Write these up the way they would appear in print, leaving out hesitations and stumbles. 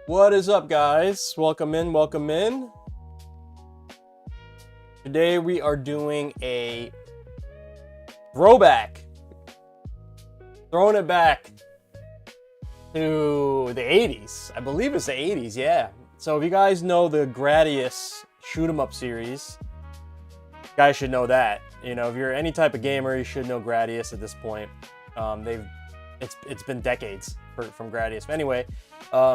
What is up, guys? Welcome in, welcome in. Today we are doing a throwback. Throwing it back to the 80s. I believe it's the 80s, yeah. So if you guys know the Gradius shoot 'em up series, you guys should know that. You know, if you're any type of gamer, you should know Gradius at this point. It's been decades from Gradius. But anyway,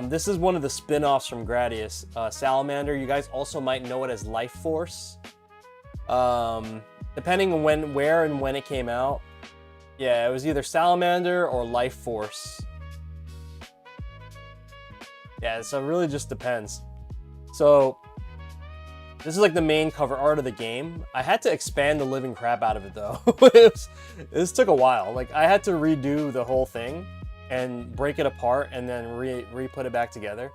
this is one of the spin-offs from Gradius. Salamander, you guys also might know it as Life Force. Depending on where and when it came out. Yeah, it was either Salamander or Life Force. Yeah, so it really just depends. So, this is like the main cover art of the game. I had to expand the living crap out of it though. This took a while. Like, I had to redo the whole thing and break it apart and then re-put it back together.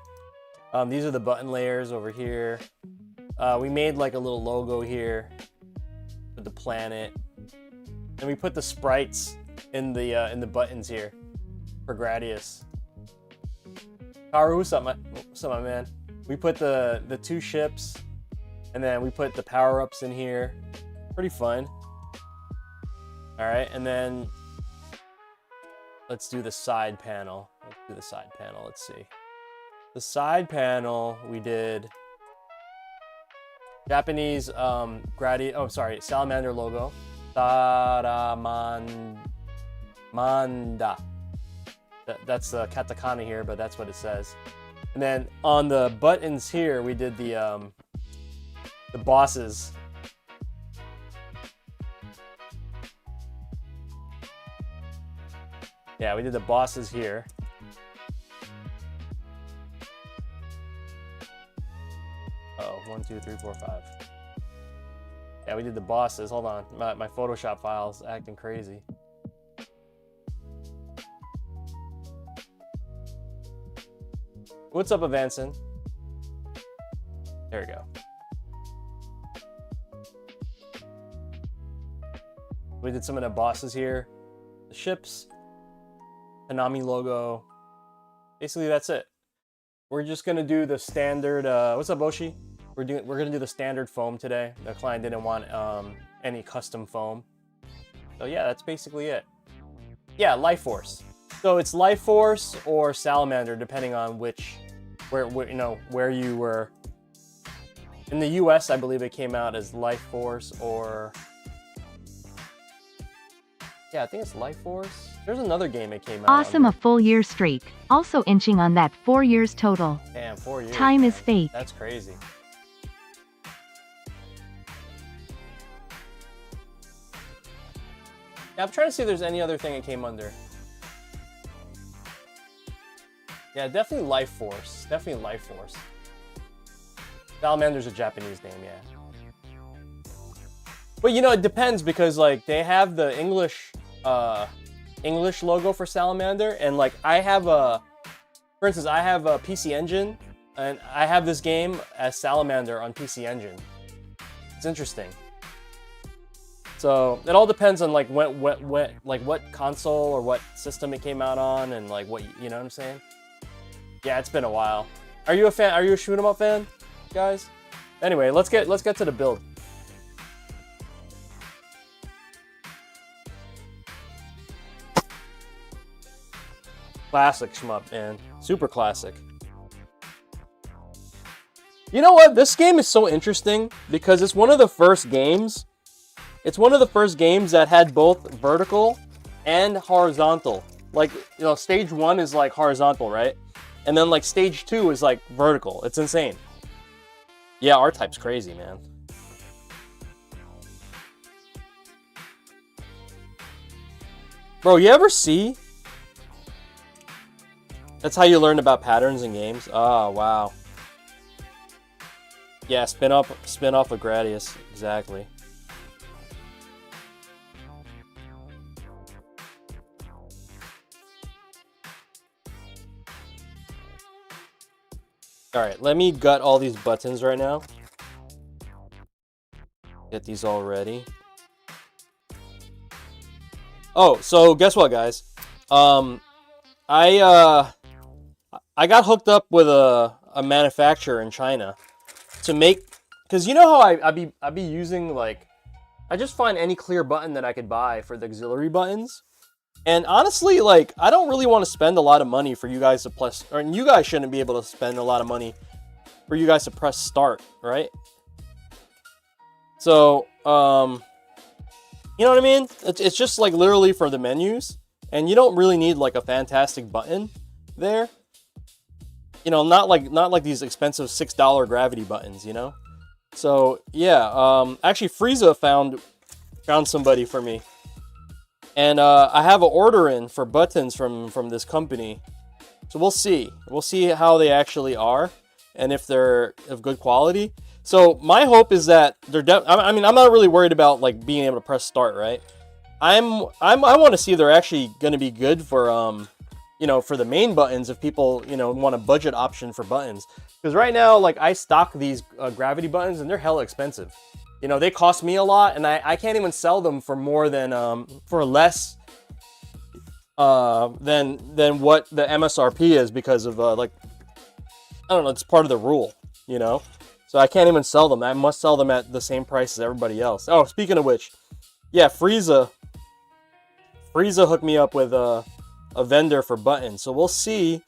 These are the button layers over here. We made like a little logo here with the planet. And we put the sprites in the buttons here for Gradius. Karu, what's up, my man? We put the two ships, and then we put the power-ups in here. Pretty fun. All right, and then let's do the side panel. Let's see. The side panel, we did Japanese Salamander logo. Manda. That's the katakana here, but that's what it says. And then on the buttons here, we did the bosses. Yeah, we did the bosses here. Oh, 1, 2, 3, 4, 5. Yeah, we did the bosses. Hold on, my Photoshop file's acting crazy. What's up, Avanson? There we go. We did some of the bosses here. The ships. Hanami logo. Basically, that's it. We're just gonna do the standard. What's up, Oshi? We're gonna do the standard foam today. The client didn't want any custom foam. So yeah, that's basically it. Yeah, Life Force. So it's Life Force or Salamander, depending on where you were. In the US, I believe it came out as Life Force or... Yeah, I think it's Life Force. There's another game it came out. Awesome, a full year streak. Also inching on that 4 years total. Damn, 4 years. Time is fate. That's crazy. Yeah, I'm trying to see if there's any other thing it came under. Yeah, definitely Life Force. Definitely Life Force. Salamander's a Japanese name, yeah. But you know, it depends because like they have the English logo for Salamander, and like for instance, I have a PC Engine, and I have this game as Salamander on PC Engine. It's interesting. So it all depends on like what console or what system it came out on, and like what, you know what I'm saying? Yeah, it's been a while. Are you a fan? Are you a shoot 'em up fan, guys? Anyway, let's get to the build. Classic shmup, man. Super classic. You know what? This game is so interesting because it's one of the first games. It's one of the first games that had both vertical and horizontal. Like, you know, stage 1 is like horizontal, right? And then like stage 2 is like vertical. It's insane. Yeah, R-Type's crazy, man. Bro, you ever see? That's how you learn about patterns in games. Oh, wow. Yeah, spin off of Gradius. Exactly. Alright, let me gut all these buttons right now. Get these all ready. Oh, so guess what, guys? I I got hooked up with a manufacturer in China to make, because you know how I be using, like, I just find any clear button that I could buy for the auxiliary buttons. And honestly, like, I don't really want to spend a lot of money for you guys to press, or you guys shouldn't be able to spend a lot of money for you guys to press start, right? So, you know what I mean? It's just like literally for the menus, and you don't really need like a fantastic button there. You know, not like these expensive $6 gravity buttons, you know? So, yeah, actually Frieza found somebody for me. And I have an order in for buttons from this company. So we'll see. We'll see how they actually are and if they're of good quality. So my hope is that they're I mean, I'm not really worried about like being able to press start, right? I want to see if they're actually going to be good for you know, for the main buttons if people, you know, want a budget option for buttons. Because right now, like, I stock these gravity buttons and they're hella expensive. You know, they cost me a lot, and I can't even sell them for more than for less than what the MSRP is because of like, I don't know, it's part of the rule, you know. So I can't even sell them. I must sell them at the same price as everybody else. Oh, speaking of which, yeah, Frieza hooked me up with a vendor for buttons, so we'll see.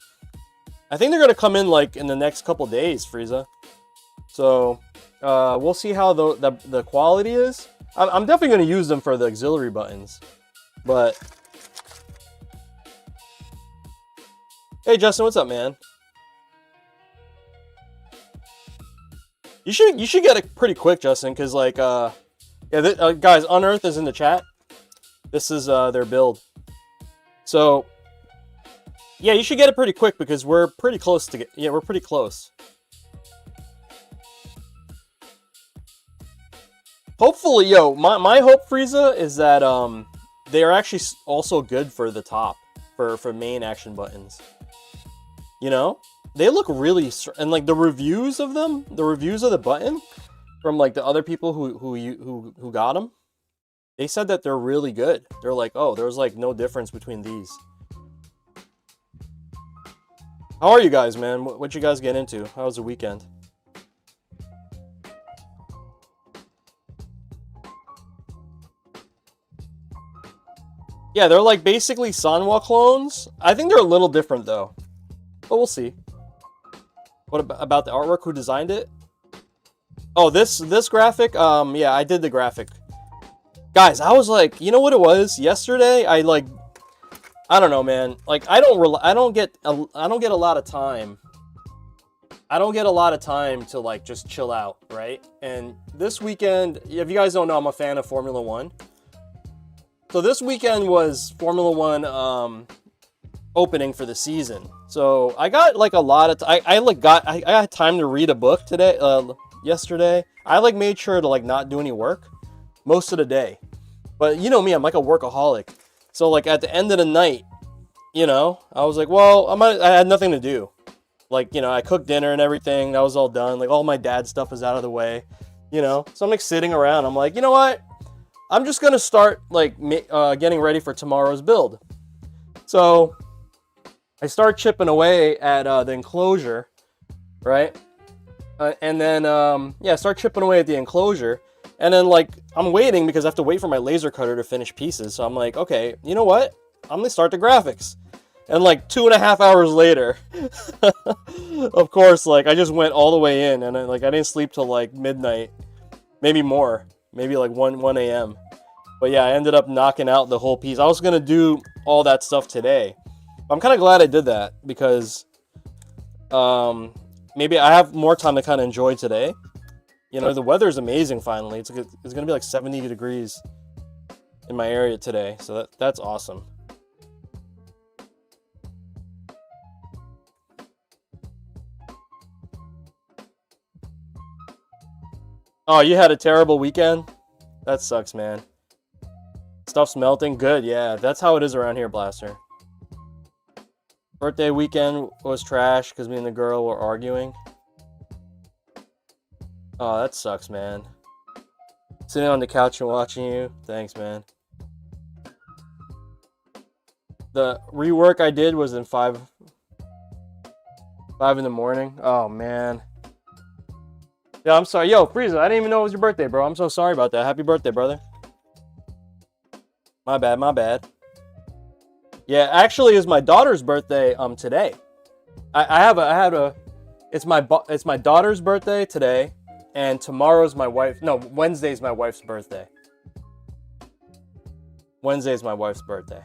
I think they're gonna come in like in the next couple days, Frieza. So. We'll see how the quality is. I'm definitely going to use them for the auxiliary buttons. But hey, Justin, what's up, man? You should get it pretty quick, Justin, because like yeah, guys, Unearth is in the chat. This is their build. So yeah, you should get it pretty quick because we're pretty close to get. Yeah, we're pretty close. Hopefully, yo, my hope, Frieza, is that they are actually also good for the top, for main action buttons. You know? They look really, and like the reviews of them, the reviews of the button, from like the other people who got them, they said that they're really good. They're like, oh, there's like no difference between these. How are you guys, man? What you guys get into? How was the weekend? Yeah, they're like basically Sanwa clones. I think they're a little different though, but we'll see. What about the artwork? Who designed it? Oh, this graphic. Yeah, I did the graphic. Guys, I was like, you know what it was? Yesterday, I don't know, man. Like, I don't get a lot of time. I don't get a lot of time to like just chill out, right? And this weekend, if you guys don't know, I'm a fan of Formula 1. So this weekend was Formula 1 opening for the season. So I got like a lot of I had time to read a book today yesterday. I like made sure to like not do any work most of the day. But you know me, I'm like a workaholic. So like at the end of the night, you know, I was like, well, I had nothing to do. Like, you know, I cooked dinner and everything. That was all done. Like all my dad's stuff is out of the way, you know. So I'm like sitting around. I'm like, you know what? I'm just going to start like getting ready for tomorrow's build. So I start chipping away at the enclosure, right? And then, yeah, start chipping away at the enclosure. And then like, I'm waiting because I have to wait for my laser cutter to finish pieces. So I'm like, okay, you know what? I'm going to start the graphics. And like 2.5 hours later, of course, like I just went all the way in and I didn't sleep till like midnight, maybe more. Maybe like 1 a.m. But yeah, I ended up knocking out the whole piece. I was going to do all that stuff today. I'm kind of glad I did that because maybe I have more time to kind of enjoy today. You know, the weather's amazing finally. It's going to be like 70 degrees in my area today. So that's awesome. Oh, you had a terrible weekend? That sucks, man. Stuff's melting? Good, yeah. That's how it is around here, Blaster. Birthday weekend was trash because me and the girl were arguing. Oh, that sucks, man. Sitting on the couch and watching you. Thanks, man. The rework I did was in 5... 5 in the morning. Oh, man. Yeah, I'm sorry. Yo, Frieza, I didn't even know it was your birthday, bro. I'm so sorry about that. Happy birthday, brother. My bad, my bad. Yeah, actually, it's my daughter's birthday today. It's my daughter's birthday today, and tomorrow's my wife. No, Wednesday's my wife's birthday. Wednesday's my wife's birthday.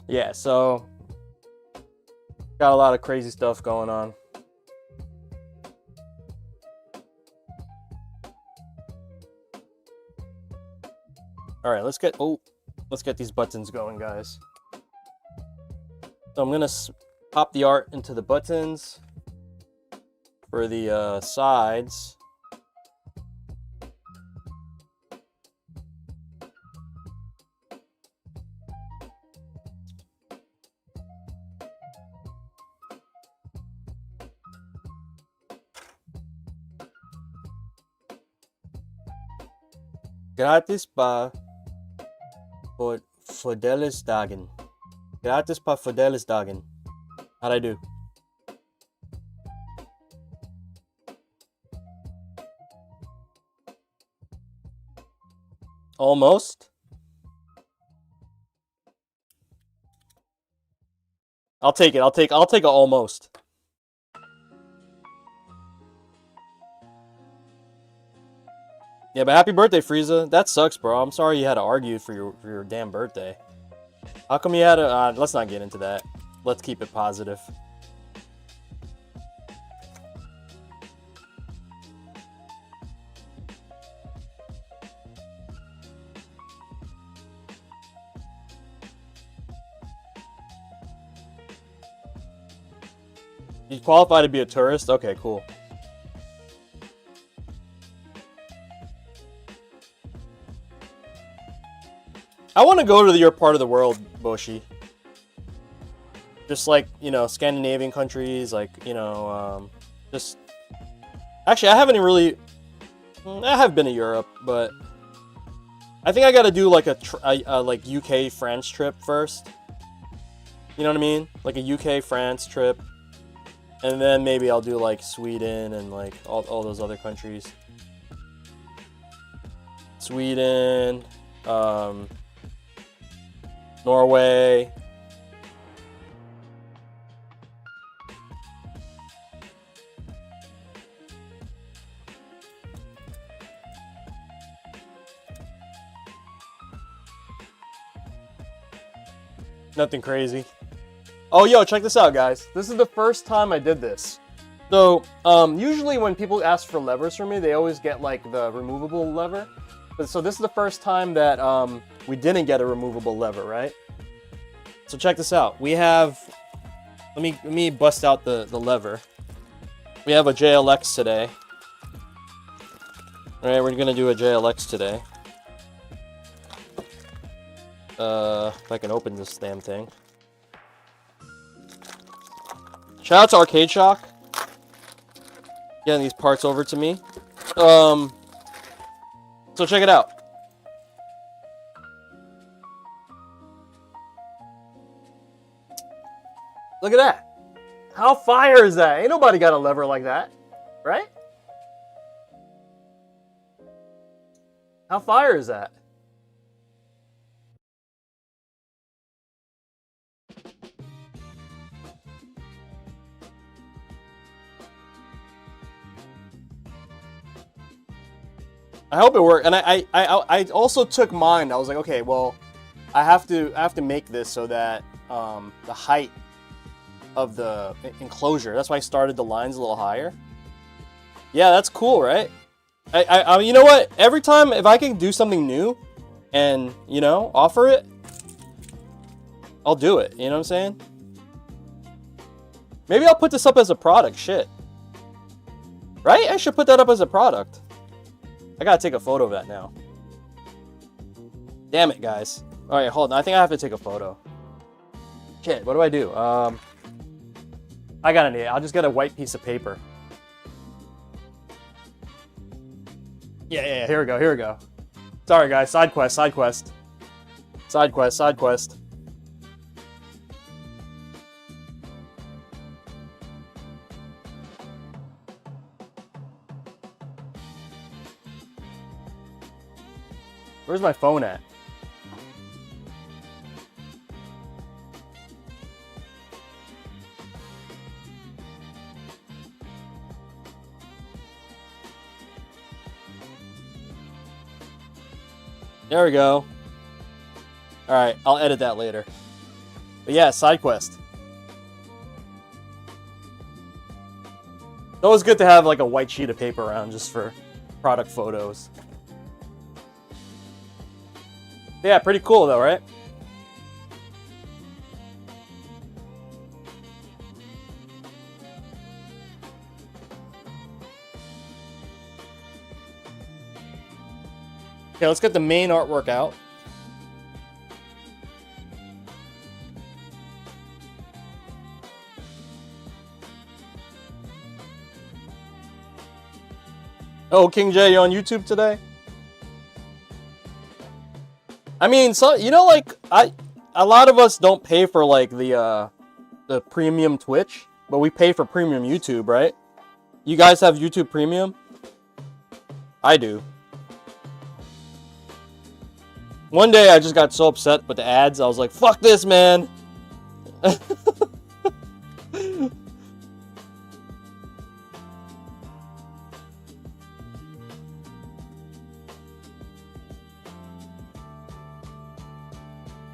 Yeah, so got a lot of crazy stuff going on. All right, let's get these buttons going, guys. So I'm gonna pop the art into the buttons for the sides. Gratis pa Fidelis Dagen. Gratis pa Fidelis Dagen. How'd I do? Almost. I'll take it. I'll take a almost. Yeah, but happy birthday, Frieza. That sucks, bro. I'm sorry you had to argue for your damn birthday. How come you had to... let's not get into that. Let's keep it positive. You qualify to be a tourist? Okay, cool. I want to go to your part of the world, Boshi. Just like, you know, Scandinavian countries, like, you know, just... Actually, I haven't really... I have been to Europe, but... I think I gotta do like a like UK-France trip first. You know what I mean? Like a UK-France trip. And then maybe I'll do like Sweden and like all those other countries. Sweden, Norway. Nothing crazy. Oh, yo, check this out, guys. This is the first time I did this. So, usually when people ask for levers from me, they always get like the removable lever. But so this is the first time that we didn't get a removable lever, right? So check this out. We have, let me bust out the lever. We have a JLX today. All right, we're gonna do a JLX today. If I can open this damn thing. Shout out to Arcade Shock. Getting these parts over to me. So check it out. Look at that. How fire is that? Ain't nobody got a lever like that, right? How fire is that? I hope it worked. And I also took mine. I was like, okay, well, I have to make this so that the height of the enclosure. That's why I started the lines a little higher. Yeah, that's cool, right? I you know what? Every time if I can do something new and, you know, offer it, I'll do it. You know what I'm saying? Maybe I'll put this up as a product. Shit. Right? I should put that up as a product. I gotta take a photo of that now. Damn it, guys. Alright, hold on. I think I have to take a photo. Shit, what do I do? I got an idea. I'll just get a white piece of paper. Yeah, here we go. Sorry, guys. Side quest. Where's my phone at? There we go. Alright, I'll edit that later. But yeah, side quest. It's always good to have like a white sheet of paper around just for product photos. Yeah, pretty cool though, right? Okay, let's get the main artwork out. Oh, King J, you on YouTube today? I mean, so you know, like a lot of us don't pay for like the premium Twitch, but we pay for premium YouTube, right? You guys have YouTube Premium? I do. One day I just got so upset with the ads, I was like, fuck this, man!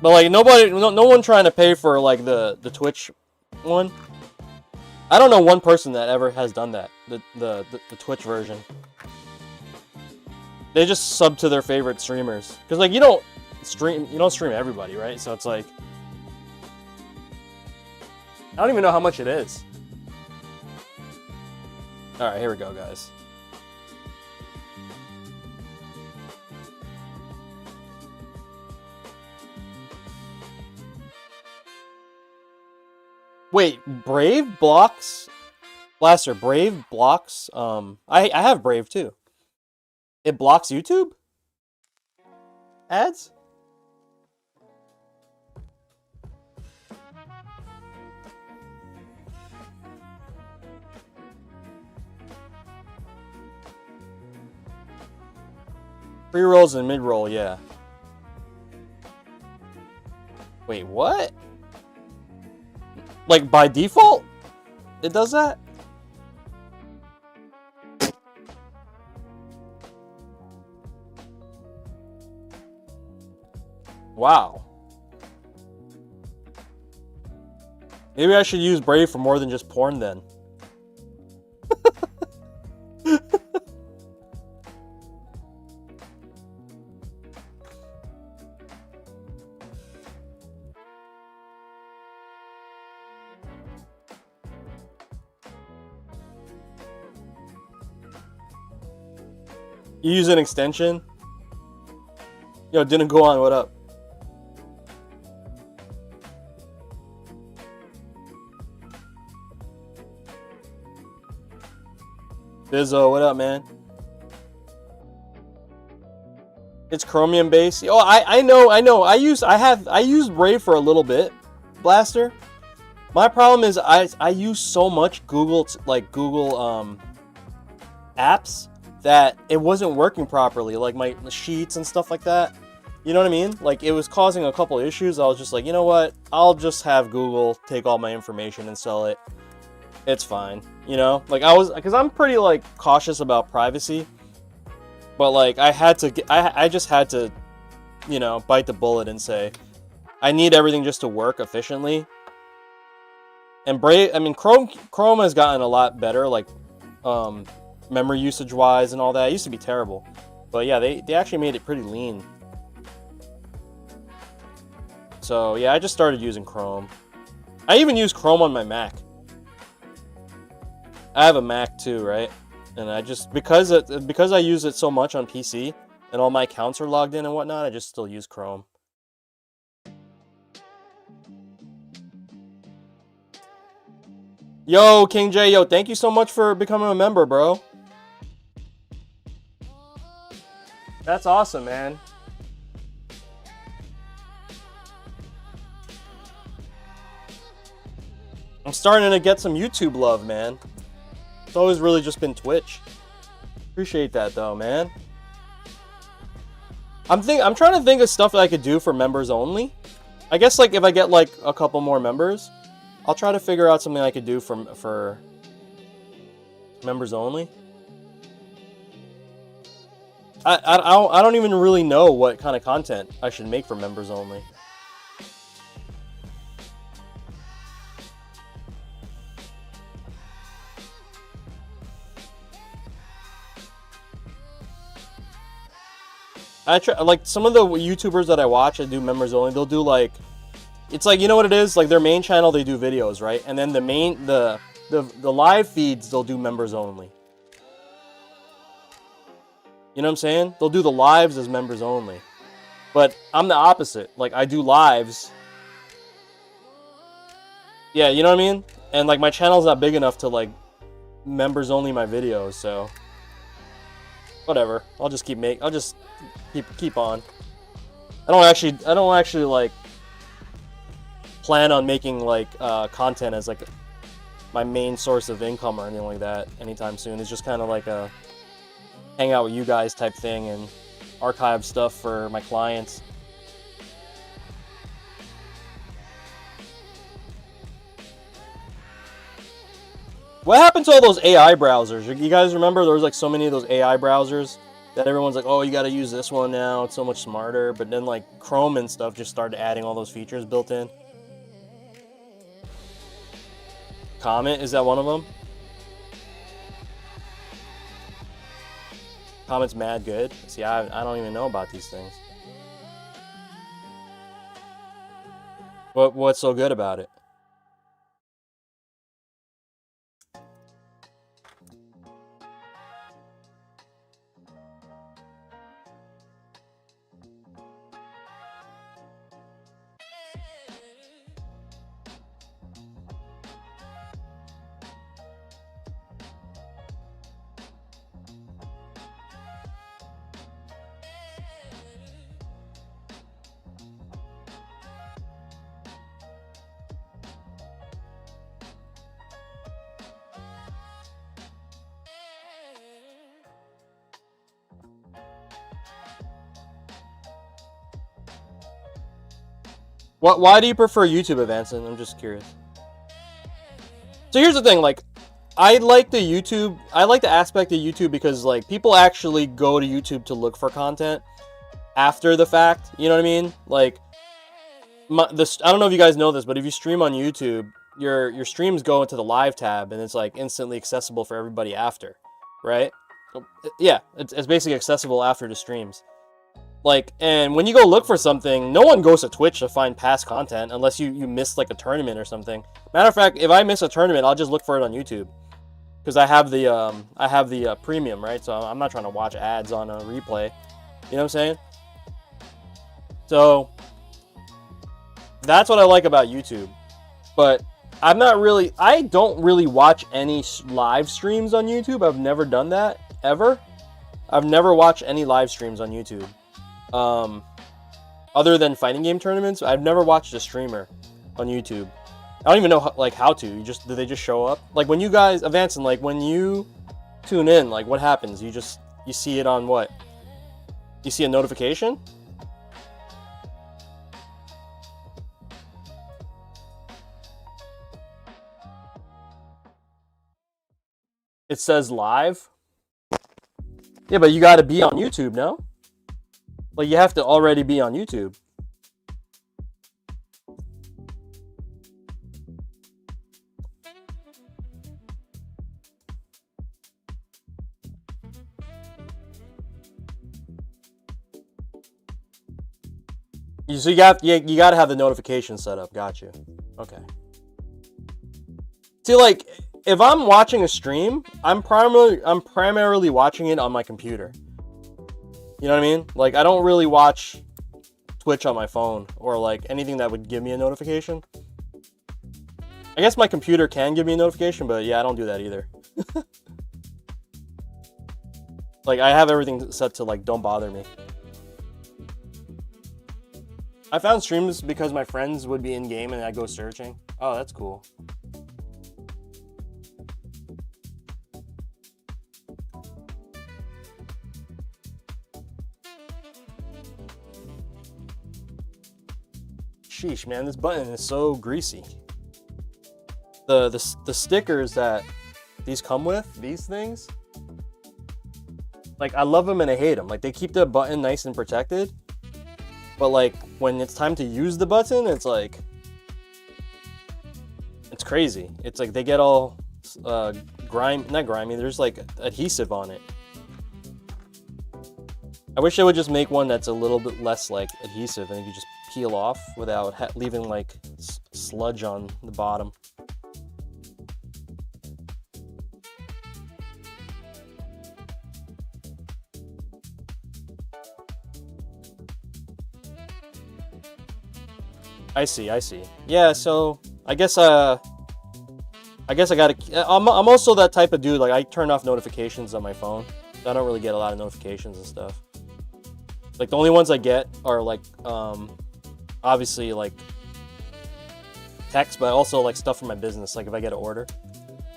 But like no one trying to pay for like the Twitch one. I don't know one person that ever has done that. The Twitch version. They just sub to their favorite streamers. Cause like you don't stream everybody, right? So it's like I don't even know how much it is. All right, here we go, guys. Wait, Brave blocks? Blaster, Brave blocks, I have Brave too. It blocks YouTube? Ads? Pre-rolls and mid-roll, yeah. Wait, what? Like, by default? It does that? Wow. Maybe I should use Brave for more than just porn then. You use an extension? Yo, didn't go on, what up? Bizzo, what up, man? It's Chromium based. Oh, I know. I used Brave for a little bit, Blaster. My problem is I use so much Google apps that it wasn't working properly, like my sheets and stuff like that. You know what I mean? Like it was causing a couple issues. I was just like, you know what? I'll just have Google take all my information and sell it. It's fine. You know, like because I'm pretty like cautious about privacy. But like I just had to, you know, bite the bullet and say, I need everything just to work efficiently. And Brave, I mean, Chrome has gotten a lot better, like memory usage wise and all that. It used to be terrible, but yeah, they actually made it pretty lean. So yeah, I just started using Chrome. I even use Chrome on my Mac. I have a Mac too, right? And I just because I use it so much on PC and all my accounts are logged in and whatnot, I just still use Chrome. Yo, King J, yo, thank you so much for becoming a member, bro. That's awesome, man. I'm starting to get some YouTube love, man. It's always really just been Twitch. Appreciate that, though, man. I'm trying to think of stuff that I could do for members only. I guess like if I get like a couple more members, I'll try to figure out something I could do for members only. I don't even really know what kind of content I should make for members only. I try, like some of the YouTubers that I watch that do members only, they'll do like, it's like, you know what it is? Like their main channel, they do videos, right? And then the live feeds, they'll do members only. You know what I'm saying? They'll do the lives as members only. But I'm the opposite. Like I do lives. Yeah, you know what I mean? And like my channel's not big enough to like members only my videos, so whatever. I'll just keep on. I don't actually like plan on making like content as like my main source of income or anything like that anytime soon. It's just kind of like a hang out with you guys type thing and archive stuff for my clients. What happened to all those AI browsers? You guys remember there was like so many of those AI browsers that everyone's like, oh, you got to use this one now. It's so much smarter. But then like Chrome and stuff just started adding all those features built in. Comet, is that one of them? Comet's mad good. See, I don't even know about these things. What's so good about it? Why do you prefer YouTube, Advancing? I'm just curious. So here's the thing, like, I like the aspect of YouTube because, like, people actually go to YouTube to look for content after the fact, you know what I mean? Like, I don't know if you guys know this, but if you stream on YouTube, your streams go into the live tab, and it's, like, instantly accessible for everybody after, right? Yeah, it's basically accessible after the streams. Like, and when you go look for something, no one goes to Twitch to find past content unless you missed like a tournament or something. Matter of fact, if I miss a tournament, I'll just look for it on YouTube because I have the premium, right? So I'm not trying to watch ads on a replay. You know what I'm saying? So that's what I like about YouTube. But I don't really watch any live streams on YouTube. I've never done that ever. I've never watched any live streams on YouTube. Other than fighting game tournaments, I've never watched a streamer on YouTube. I don't even know how to. Do they just show up? Like when you guys Advancing, like when you tune in, like what happens? You see it on what? You see a notification? It says live. Yeah, but you got to be on YouTube, no? Like, you have to already be on YouTube. So you got to have the notification set up. Got you. Okay. See, like, if I'm watching a stream, I'm primarily watching it on my computer. You know what I mean? Like, I don't really watch Twitch on my phone or, like, anything that would give me a notification. I guess my computer can give me a notification, but, yeah, I don't do that either. Like, I have everything set to, like, don't bother me. I found streams because my friends would be in-game and I'd go searching. Oh, that's cool. sheesh, man, this button is so greasy. The stickers that these come with, these things, like I love them and I hate them. Like they keep the button nice and protected, but like when it's time to use the button, it's like it's crazy. It's like they get all not grimy. There's like adhesive on it. I wish they would just make one that's a little bit less like adhesive and you could just peel off without leaving like sludge on the bottom. I see. Yeah, so I guess I gotta. I'm also that type of dude. Like I turn off notifications on my phone. So I don't really get a lot of notifications and stuff. Like the only ones I get are like, obviously like text, but also like stuff from my business. Like if I get an order,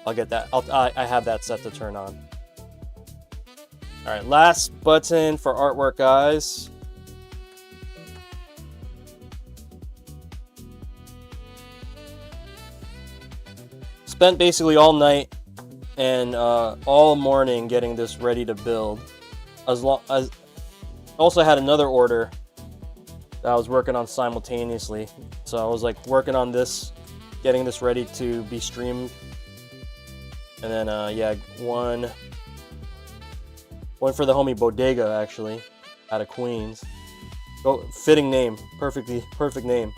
I'll get that. I have that set to turn on. All right, last button for artwork, guys. Spent basically all night and all morning getting this ready to build. As also had another order that I was working on simultaneously. So I was like working on this, getting this ready to be streamed. And then yeah, one for the homie Bodega actually, out of Queens. Oh, fitting name, perfect name.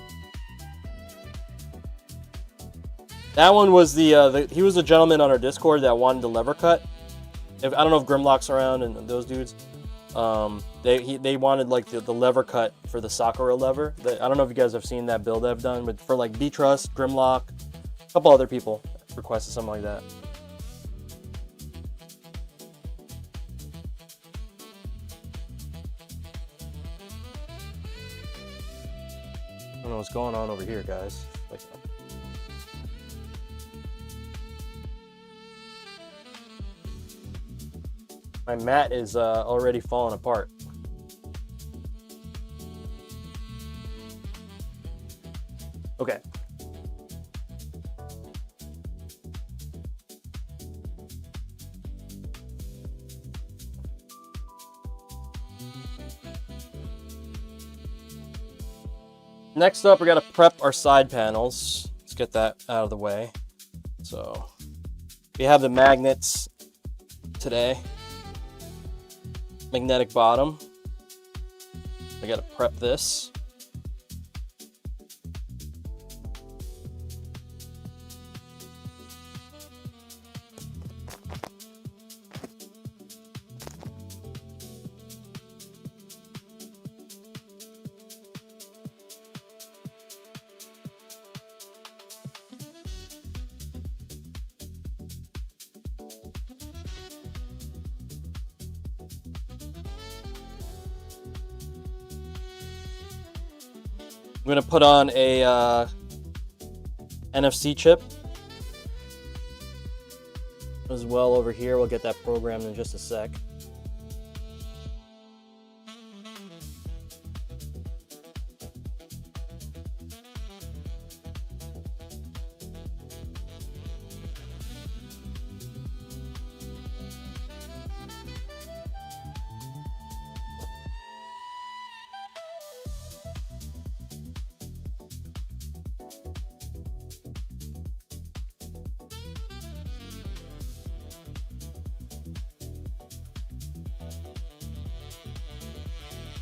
That one was he was a gentleman on our Discord that wanted the lever cut. I don't know if Grimlock's around and those dudes. They wanted like the lever cut for the Sakura lever. I don't know if you guys have seen that build I've done, but for like B-Trust, Grimlock, a couple other people requested something like that. I don't know what's going on over here, guys. My mat is already falling apart. Okay. Next up, we gotta prep our side panels. Let's get that out of the way. So, we have the magnets today. Magnetic bottom. I gotta prep this. I'm gonna put on a NFC chip as well over here. We'll get that programmed in just a sec.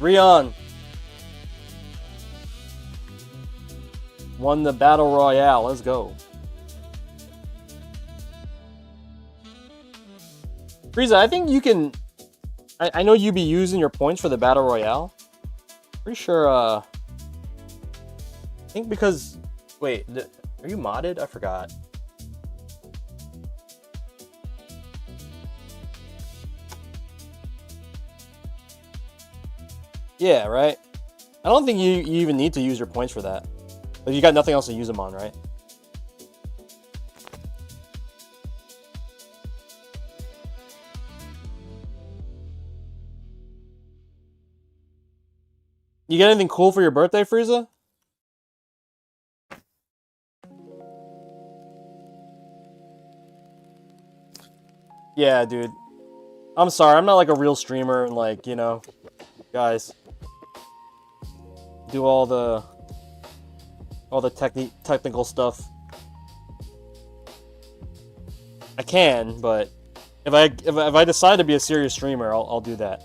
Rion won the Battle Royale. Let's go. Frieza, I think you can... I know you be using your points for the Battle Royale. Pretty sure, I think because... Wait, are you modded? I forgot. Yeah, right? I don't think you even need to use your points for that. Like, you got nothing else to use them on, right? You get anything cool for your birthday, Frieza? Yeah, dude. I'm sorry, I'm not like a real streamer and like, you know, guys. Do all the technical stuff. I can, but if I decide to be a serious streamer, I'll do that.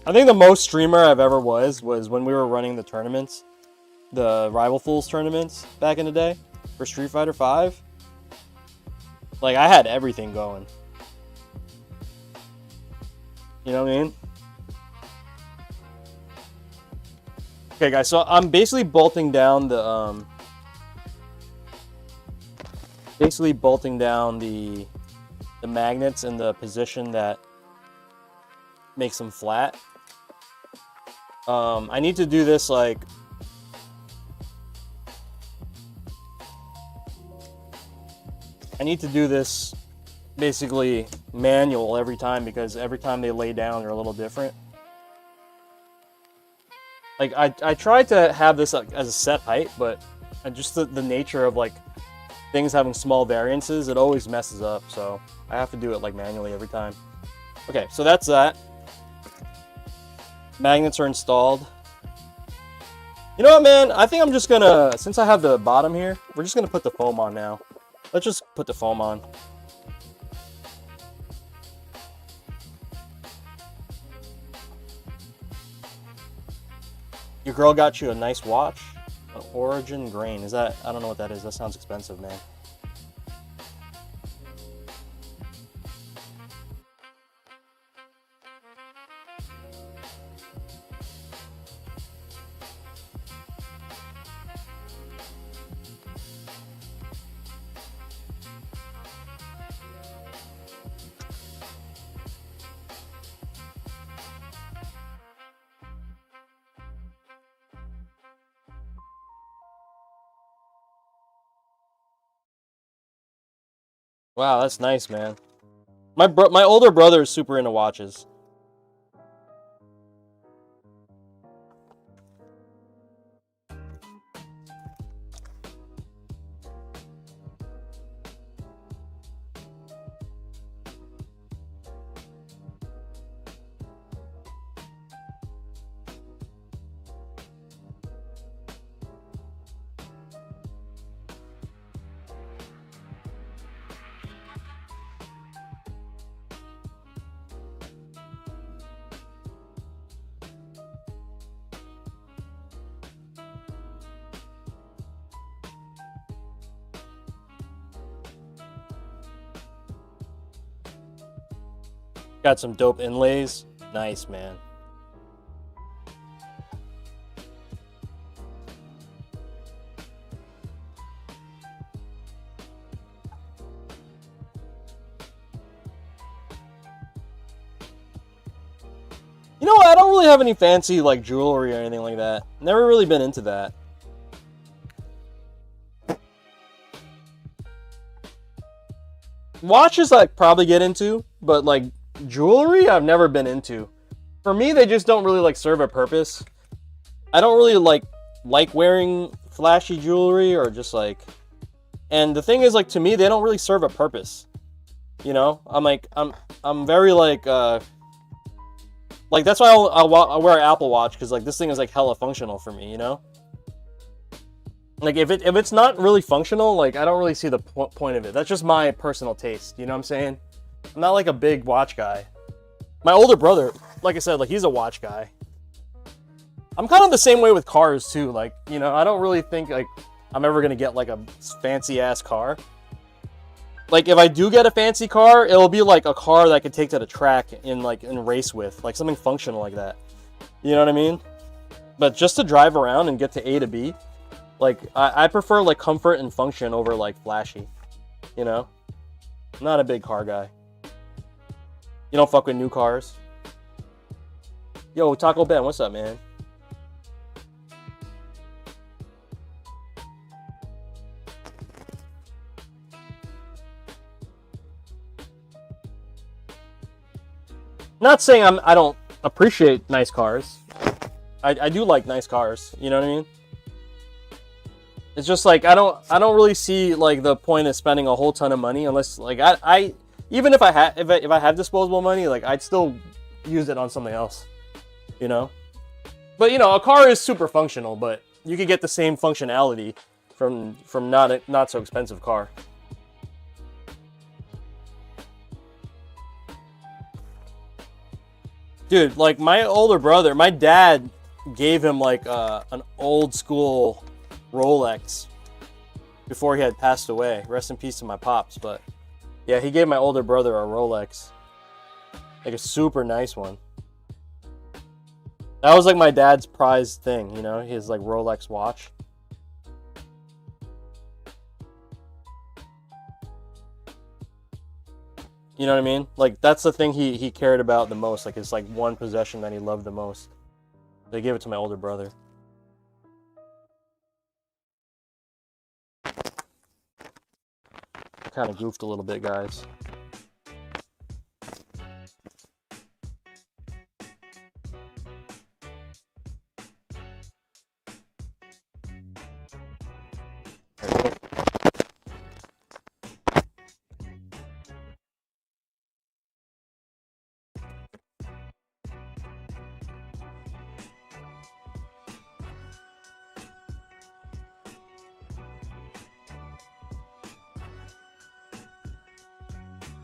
I think the most streamer I've ever was when we were running the tournaments, the Rival Fools tournaments back in the day for Street Fighter V. Like, I had everything going. You know what I mean? Okay, guys, so I'm basically bolting down the magnets in the position that makes them flat. I need to do this like basically manual every time, because every time they lay down they're a little different. Like, I tried to have this as a set height, but just the nature of like things having small variances, it always messes up, so I have to do it like manually every time. Okay, so that's that. Magnets are installed. You know what, man? I think I'm just gonna, since I have the bottom here, we're just gonna put the foam on now. Let's just put the foam on. Your girl got you a nice watch? An Origin grain. Is that, I don't know what that is. That sounds expensive, man. Wow, that's nice, man. My older brother is super into watches. Got some dope inlays. Nice, man. You know what? I don't really have any fancy like jewelry or anything like that. Never really been into that. Watches I probably get into, but like jewelry I've never been into. For me, they just don't really like serve a purpose. I don't really like wearing flashy jewelry or just like, and the thing is, like, to me they don't really serve a purpose. You know, I'm very like that's why I'll wear an Apple Watch, because like this thing is like hella functional for me, you know? Like if it's not really functional, like I don't really see the point of it. That's just my personal taste, you know what I'm saying? I'm not like a big watch guy. My older brother, like I said, like he's a watch guy. I'm kind of the same way with cars too. Like, you know, I don't really think like I'm ever gonna get like a fancy ass car. Like if I do get a fancy car, it'll be like a car that I could take to the track and race with, like something functional like that. You know what I mean? But just to drive around and get to A to B, like I prefer like comfort and function over like flashy. You know? I'm not a big car guy. You don't fuck with new cars? Yo, Taco Ben, what's up, man? Not saying I don't appreciate nice cars. I do like nice cars, you know what I mean? It's just like I don't really see like the point of spending a whole ton of money unless like I even if I have disposable money, like I'd still use it on something else, you know. But you know, a car is super functional, but you could get the same functionality from not so expensive car. Dude, like my older brother, my dad gave him like an old school Rolex before he had passed away. Rest in peace to my pops. But yeah, he gave my older brother a Rolex, like a super nice one. That was like my dad's prized thing, you know, his like Rolex watch. You know what I mean? Like that's the thing he cared about the most. Like it's like one possession that he loved the most. They gave it to my older brother. Kind of goofed a little bit, guys.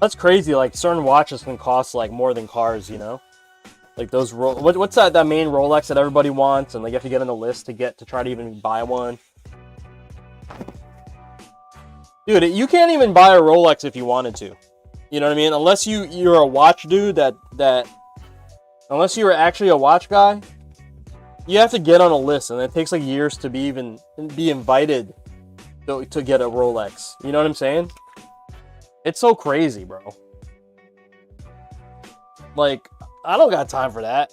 That's crazy. Like certain watches can cost like more than cars, you know. Like those what's that main Rolex that everybody wants, and like you have to get on the list to try to even buy one. Dude, you can't even buy a Rolex if you wanted to. You know what I mean? Unless you're a watch dude unless you're actually a watch guy, you have to get on a list, and it takes like years to be invited to get a Rolex. You know what I'm saying? It's so crazy, bro. Like, I don't got time for that.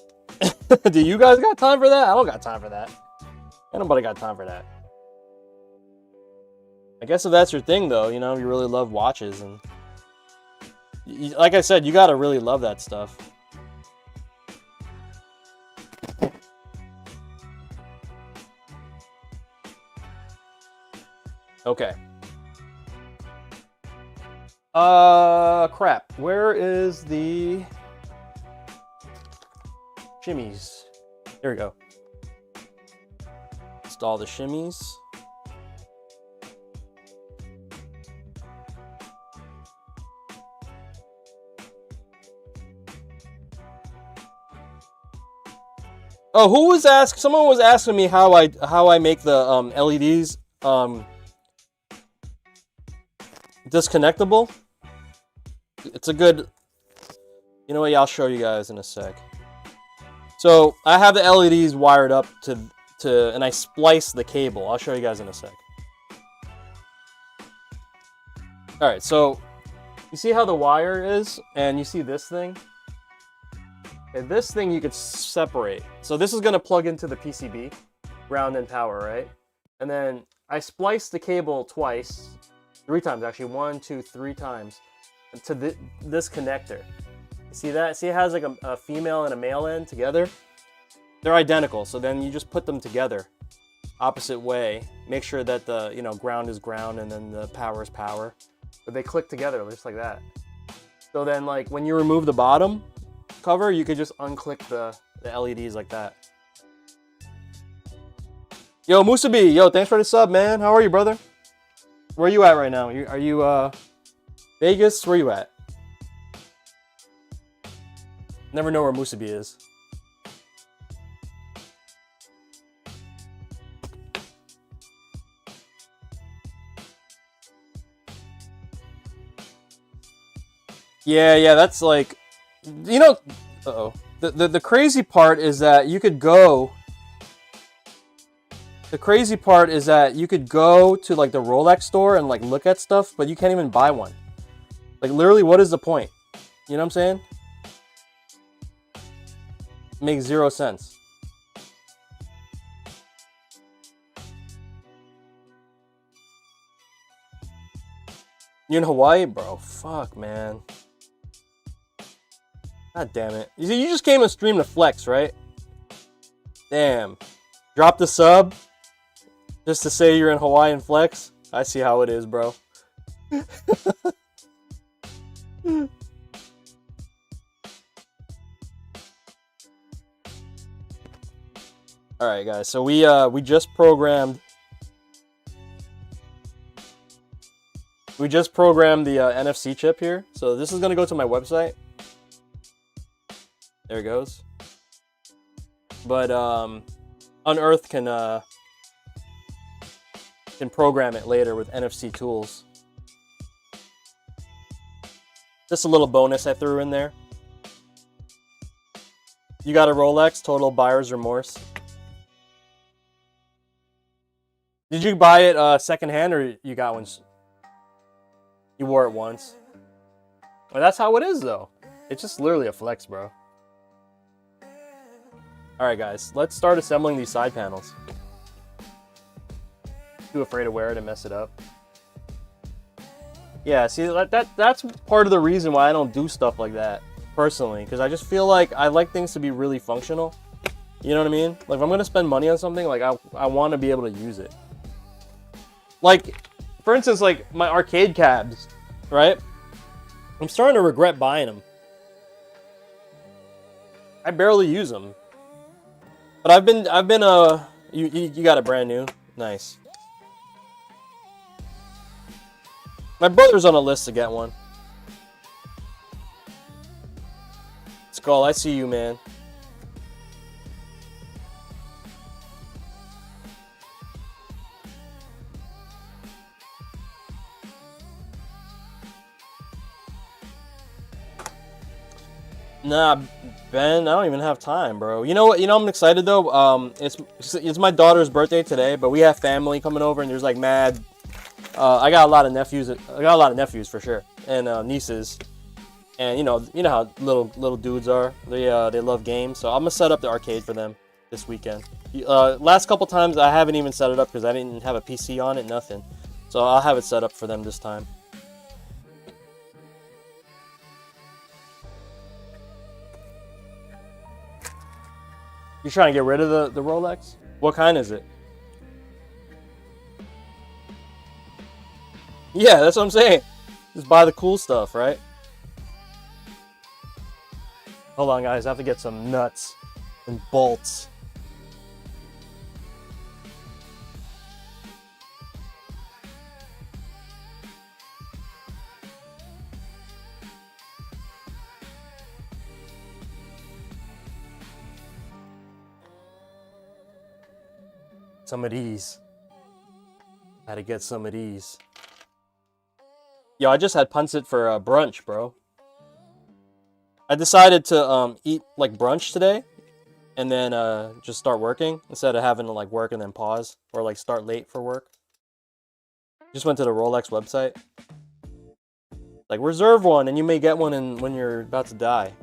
Do you guys got time for that? I don't got time for that. Ain't nobody got time for that. I guess if that's your thing, though, you know, you really love watches, and like I said, you gotta really love that stuff. Okay. Crap. Where is the shimmies? There we go. Install the shimmies. Oh, someone was asking me how I make the LEDs disconnectable. It's a good, you know what, yeah, I'll show you guys in a sec. So I have the LEDs wired up and I splice the cable. I'll show you guys in a sec. All right, so you see how the wire is, and you see this thing? Okay, this thing you could separate. So this is gonna plug into the PCB, ground and power, right? And then I splice the cable three times actually, 1, 2, 3 times, to this connector. See that? See it has like a female and a male end together? They're identical, so then you just put them together opposite way. Make sure that the ground is ground and then the power is power. But they click together just like that. So then like when you remove the bottom cover, you could just unclick the LEDs like that. Yo, Musabi, yo, thanks for the sub, man. How are you, brother? Where are you at right now? Are you Vegas? Where you at? Never know where Musabi is. Yeah, that's like, you know, the crazy part is that you could go. The crazy part is that you could go to like the Rolex store and like look at stuff, but you can't even buy one. Like literally, what is the point? You know what I'm saying? It makes zero sense. You're in Hawaii? Bro, fuck, man. God damn it. You just came and streamed the flex, right? Damn. Drop the sub. Just to say you're in Hawaiian flex? I see how it is, bro. Alright guys, so we just programmed the NFC chip here. So this is gonna go to my website. There it goes. But Unearth can program it later with NFC tools. Just a little bonus I threw in there. You got a Rolex, total buyer's remorse. Did you buy it secondhand or you got one? You wore it once. Well, that's how it is though. It's just literally a flex, bro. Alright guys, let's start assembling these side panels. Too afraid to wear it and mess it up. Yeah, see, that's part of the reason why I don't do stuff like that, personally. Because I just feel like I like things to be really functional. You know what I mean? Like, if I'm going to spend money on something, like, I want to be able to use it. Like, for instance, like, my arcade cabs, right? I'm starting to regret buying them. I barely use them. But I've been, you got it brand new? Nice. My brother's on a list to get one. Skull, I see you, man. Nah, Ben, I don't even have time, bro. You know what? You know I'm excited though. It's my daughter's birthday today, but we have family coming over, and there's like mad. I got a lot of nephews. I got a lot of nephews for sure, and nieces. And you know how little dudes are. They love games, so I'm gonna set up the arcade for them this weekend. Last couple times I haven't even set it up because I didn't have a PC on it, nothing. So I'll have it set up for them this time. You trying to get rid of the Rolex? What kind is it? Yeah, that's what I'm saying. Just buy the cool stuff, right? Hold on, guys. I have to get some nuts and bolts. Some of these. Had to get some of these. Yo, I just had pancit for brunch, bro. I decided to eat like brunch today, and then just start working instead of having to like work and then pause or like start late for work. Just went to the Rolex website. Like reserve one, and you may get one when you're about to die.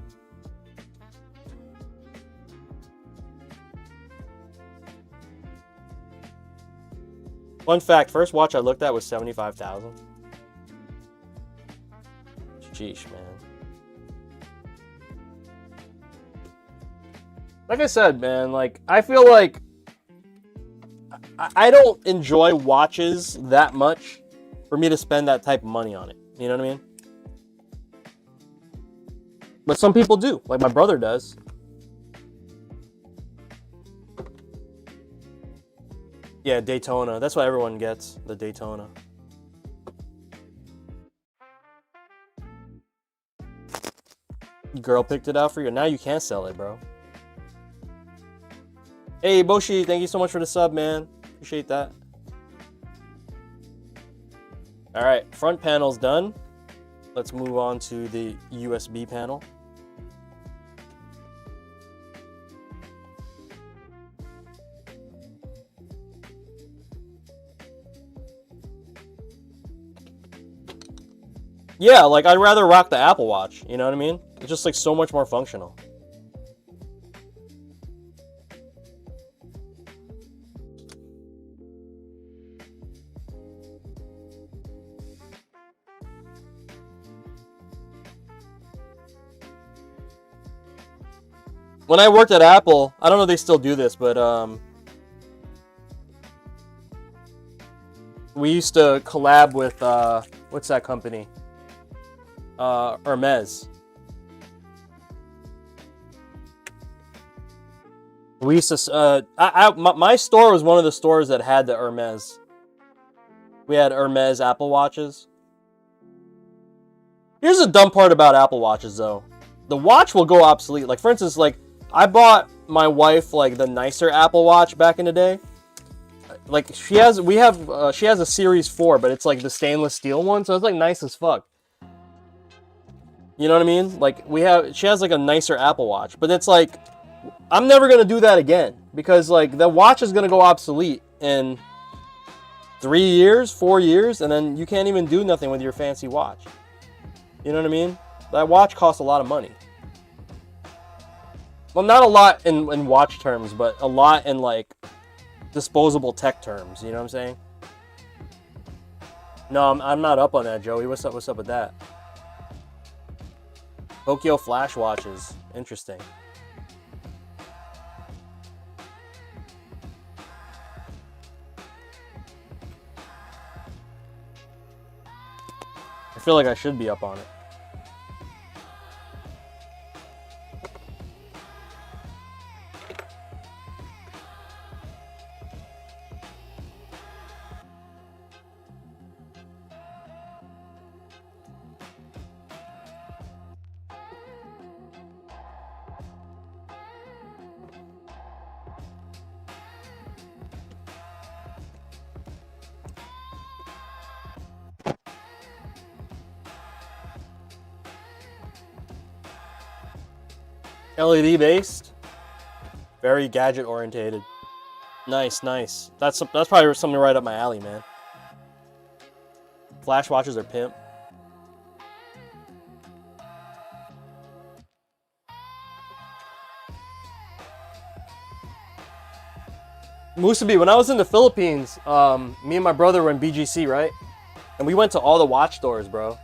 Fun fact: first watch I looked at was 75,000. Sheesh, man. Like I said, man, like, I feel like I don't enjoy watches that much for me to spend that type of money on it. You know what I mean? But some people do, like my brother does. Yeah, Daytona. That's what everyone gets, the Daytona. Girl picked it out for you. Now you can't sell it, bro. Hey, Boshi, thank you so much for the sub, man. Appreciate that. Alright, front panel's done. Let's move on to the USB panel. Yeah, like, I'd rather rock the Apple Watch, you know what I mean? It's just, like, so much more functional. When I worked at Apple, I don't know if they still do this, but We used to collab with what's that company? Hermes. We used to my store was one of the stores that had the Hermes. We had Hermes Apple Watches. Here's the dumb part about Apple Watches though. The watch will go obsolete. Like for instance, like I bought my wife like the nicer Apple Watch back in the day. Like she has a Series 4, but it's like the stainless steel one, so it's like nice as fuck. You know what I mean? Like she has like a nicer Apple Watch, but it's like I'm never gonna do that again because like the watch is gonna go obsolete in 3 years, 4 years, and then you can't even do nothing with your fancy watch. You know what I mean? That watch costs a lot of money. Well, not a lot in watch terms, but a lot in like disposable tech terms. You know what I'm saying? No, I'm not up on that, Joey. What's up with that? Tokyo Flash watches. Interesting. I feel like I should be up on it. LED based, very gadget orientated. Nice, nice. That's probably something right up my alley, man. Flash watches are pimp. Musabi, when I was in the Philippines, me and my brother were in BGC, right? And we went to all the watch stores, bro.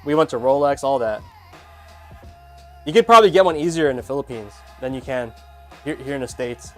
We went to Rolex, all that. You could probably get one easier in the Philippines than you can here in the States.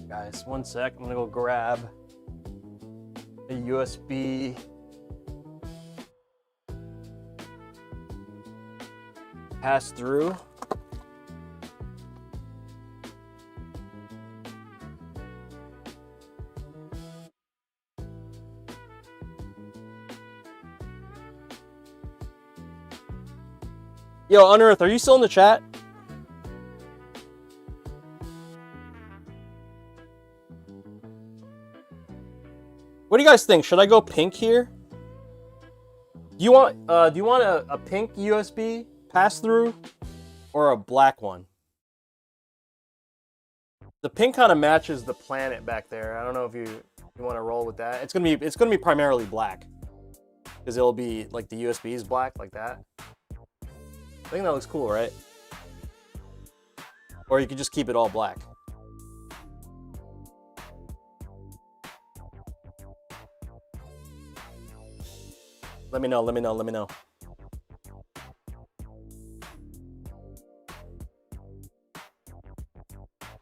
Guys, one sec. I'm gonna go grab a USB pass through. Yo, Unearth, are you still in the chat? What do you guys think? Should I go pink here? Do you want a pink USB pass through or a black one? The pink kind of matches the planet back there. I don't know if you want to roll with that. It's gonna be primarily black because it'll be like the USB is black like that. I think that looks cool, right? Or you could just keep it all black. Let me know, let me know, let me know.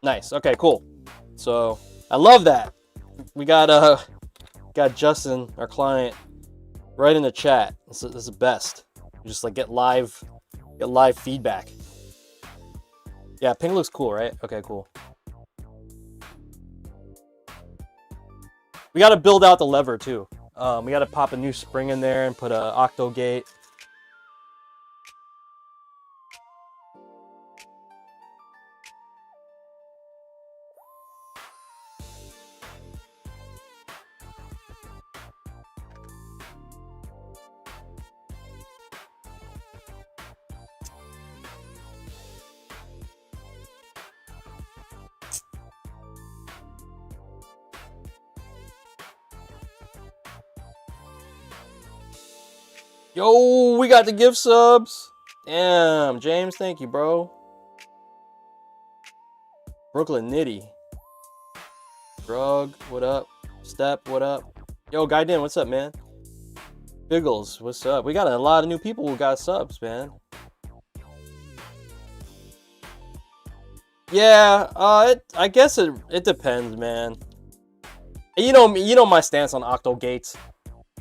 Nice, okay, cool. So, I love that. We got Justin, our client, right in the chat. This is the best. You just like get live feedback. Yeah, pink looks cool, right? Okay, cool. We got to build out the lever too. We got to pop a new spring in there and put an octo gate. Yo, we got the gift subs. Damn, James, thank you, bro. Brooklyn Nitty. Drug, what up? Step, what up? Yo, Gaiden, what's up, man? Biggles, what's up? We got a lot of new people who got subs, man. Yeah, I guess it depends, man. You know my stance on Octo Gates.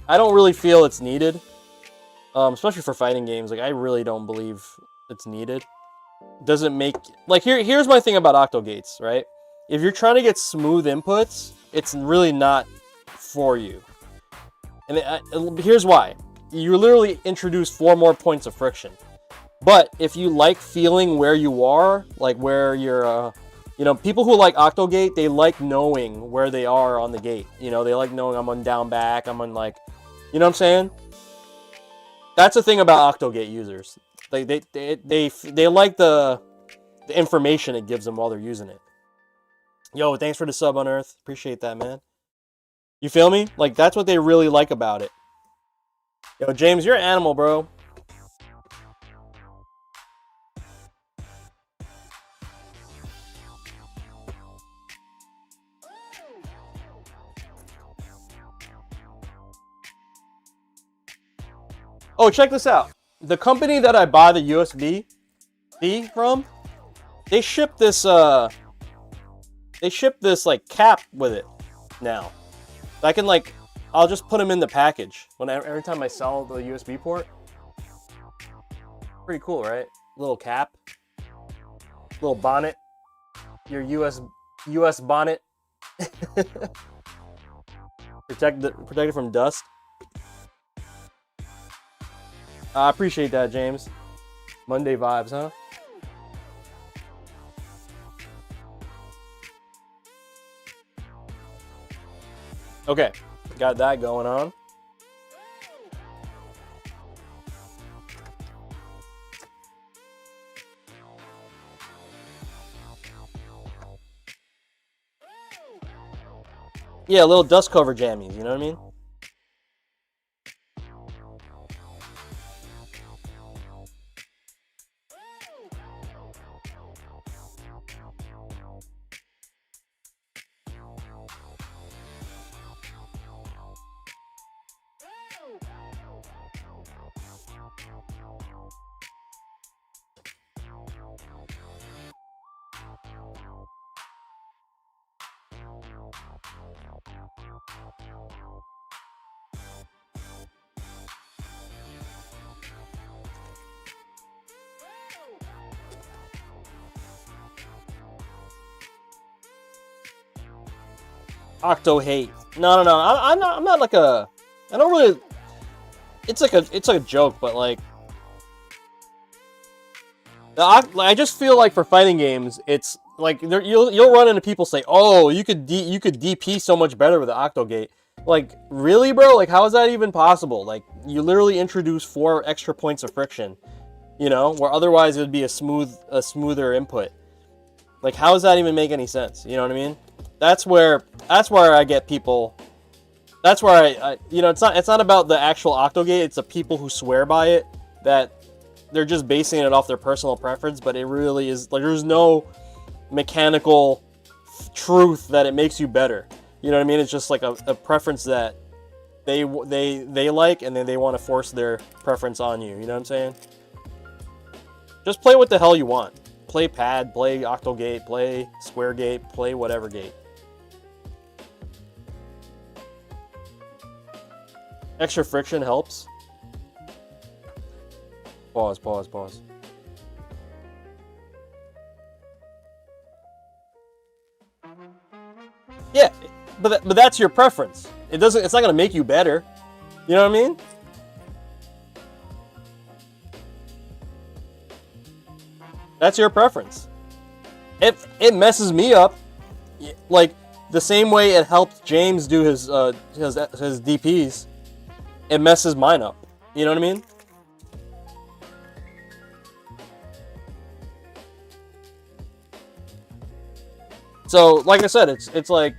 I don't really feel it's needed. Especially for fighting games, like I really don't believe it's needed. Doesn't make like here's my thing about Octo Gates, right? If you're trying to get smooth inputs, it's really not for you. And here's why. You literally introduce 4 more points of friction. But if you like feeling where you are, like where you're, you know, people who like Octo Gate, they like knowing where they are on the gate. You know, they like knowing I'm on down back, I'm on like, you know what I'm saying? That's the thing about Octo Gate users. They like the information it gives them while they're using it. Yo, thanks for the sub on Earth. Appreciate that, man. You feel me? Like, that's what they really like about it. Yo, James, you're an animal, bro. Oh, check this out. The company that I buy the USB-C from, they ship this like cap with it now. I can like, I'll just put them in the package every time I sell the USB port. Pretty cool, right? Little cap, little bonnet, your US bonnet. Protect it from dust. I appreciate that, James. Monday vibes, huh? Okay, got that going on. Yeah, little dust cover jammies, you know what I mean? Octo hate. No. I'm not like a. I don't really. It's like a joke, but like. I just feel like for fighting games, it's like you'll run into people say, "Oh, you could DP so much better with the Octo Gate." Like, really, bro? Like, how is that even possible? Like, you literally introduce 4 extra points of friction, you know, where otherwise it would be a smoother input. Like, how does that even make any sense? You know what I mean? That's where I get people. That's where I you know, it's not about the actual Octo Gate. It's the people who swear by it that they're just basing it off their personal preference. But it really is like there's no mechanical truth that it makes you better. You know what I mean? It's just like a preference that they like, and then they want to force their preference on you. You know what I'm saying? Just play what the hell you want. Play pad, play Octo Gate, play Square Gate, play whatever gate. Extra friction helps. Pause. Yeah, but that's your preference. It's not gonna make you better. You know what I mean? That's your preference. It messes me up, like the same way it helped James do his DPs. It messes mine up. You know what I mean? So, like I said, it's like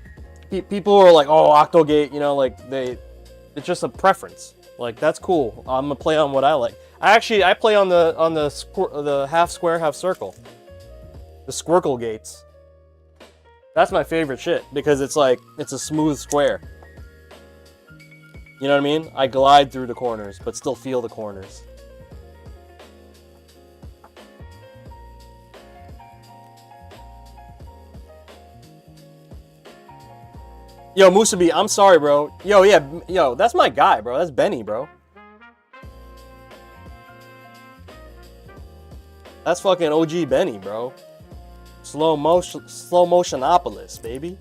people are like, oh, Octo Gate, you know, like it's just a preference. Like, that's cool. I'm gonna play on what I like. I play on the half square, half circle. The Squircle gates. That's my favorite shit because it's like, it's a smooth square. You know what I mean? I glide through the corners, but still feel the corners. Yo, Musabi, I'm sorry, bro. Yo, yeah, yo, that's my guy, bro. That's Benny, bro. That's fucking OG Benny, bro. Slow motionopolis, baby.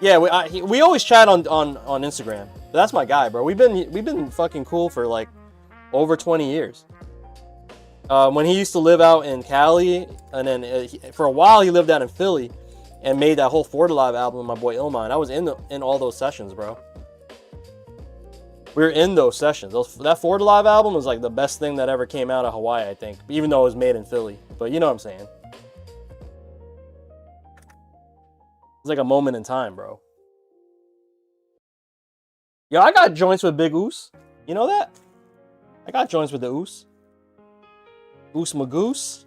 Yeah, we always chat on Instagram. But that's my guy, bro. We've been fucking cool for like over 20 years. When he used to live out in Cali, and then for a while he lived out in Philly, and made that whole For the Live album with my boy Ilma, and I was in all those sessions, bro. We were in those sessions. That For the Live album was like the best thing that ever came out of Hawaii, I think, even though it was made in Philly. But you know what I'm saying. It's like a moment in time, bro. Yo, I got joints with Big Oos. You know that? I got joints with the Oos. Oos Magoose.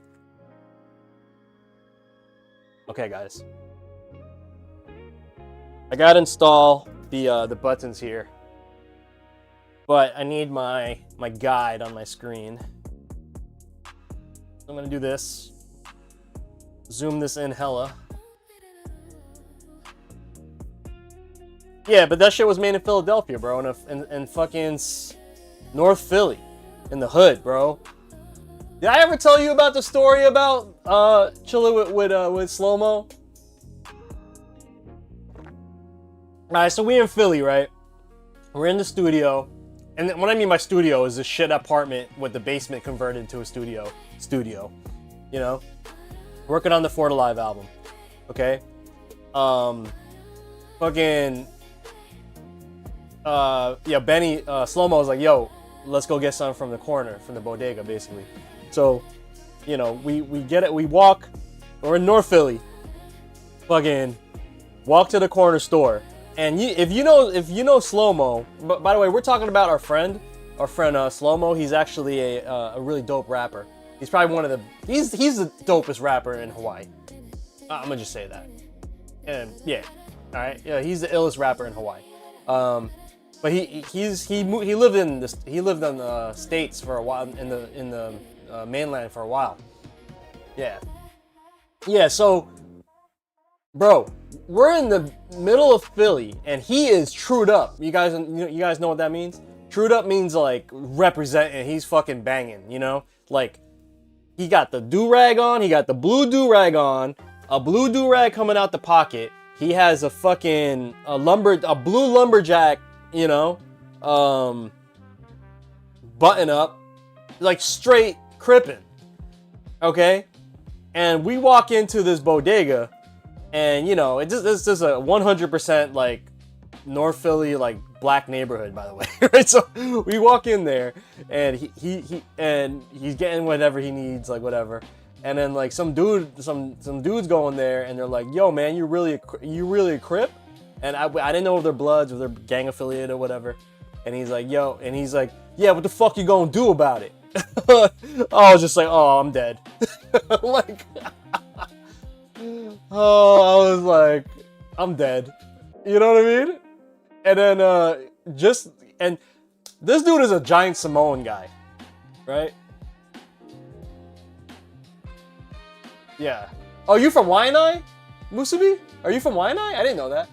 Okay, guys. I gotta install the buttons here. But I need my guide on my screen. I'm gonna do this. Zoom this in hella. Yeah, but that shit was made in Philadelphia, bro, in fucking North Philly, in the hood, bro. Did I ever tell you about the story about chilling with Slow-Mo? Alright, so we in Philly, right? We're in the studio, and what I mean by studio is this shit apartment with the basement converted into a studio, you know? Working on the For the Live album, okay? Fucking... yeah, Benny, Slow-Mo was like, yo, let's go get something from the corner, from the bodega, basically. So, you know, we get it, we walk, we're in North Philly, fucking walk to the corner store, and if you know Slow-Mo, but by the way, we're talking about our friend Slow-Mo. He's actually a really dope rapper. He's probably one of the, he's the dopest rapper in Hawaii. I'm gonna just say that. And yeah, all right, yeah, he's the illest rapper in Hawaii. But he lived in the States for a while, in the mainland for a while. Yeah. So, bro, we're in the middle of Philly, and he is trued up. You guys know what that means? Trued up means like representing. He's fucking banging. You know, like he got the do-rag on. He got the blue do-rag on. A blue do-rag coming out the pocket. He has a fucking a blue lumberjack. You know, button up, like straight crippin', okay? And we walk into this bodega, and you know, it's just a 100% like North Philly like black neighborhood, by the way, right? So we walk in there, and he's getting whatever he needs, like whatever. And then like some dudes go in there, and they're like, "Yo, man, you really a Crip?" And I didn't know if they're Bloods or they're gang affiliated or whatever. And he's like, yo, and he's like, yeah, what the fuck you gonna do about it? I was just like, oh, I'm dead. Like, oh, I was like, I'm dead. You know what I mean? And then and this dude is a giant Samoan guy, right? Yeah. Oh, you from Waianae, Musubi? Are you from Waianae? I didn't know that.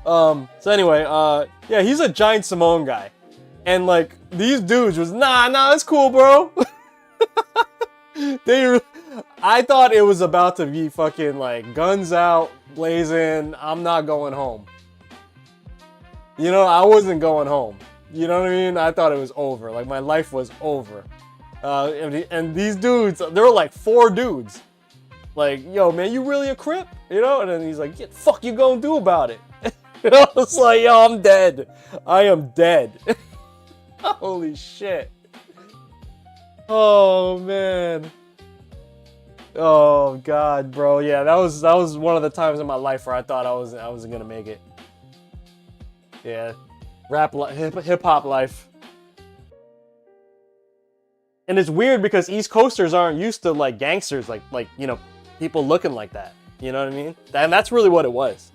So anyway, yeah, he's a giant Samoan guy. And like, these dudes was, nah, it's cool, bro. I thought it was about to be fucking like, guns out, blazing, I'm not going home. You know, I wasn't going home. You know what I mean? I thought it was over. Like, my life was over. And these dudes, there were like 4 dudes. Like, yo, man, you really a Crip? You know? And then he's like, what the fuck you gonna do about it? You know, it's like, yo, I'm dead. I am dead. Holy shit. Oh, man. Oh God, bro. Yeah, that was one of the times in my life where I thought I wasn't gonna make it. Yeah, hip hop life. And it's weird because East Coasters aren't used to like gangsters, like you know, people looking like that. You know what I mean? And that's really what it was.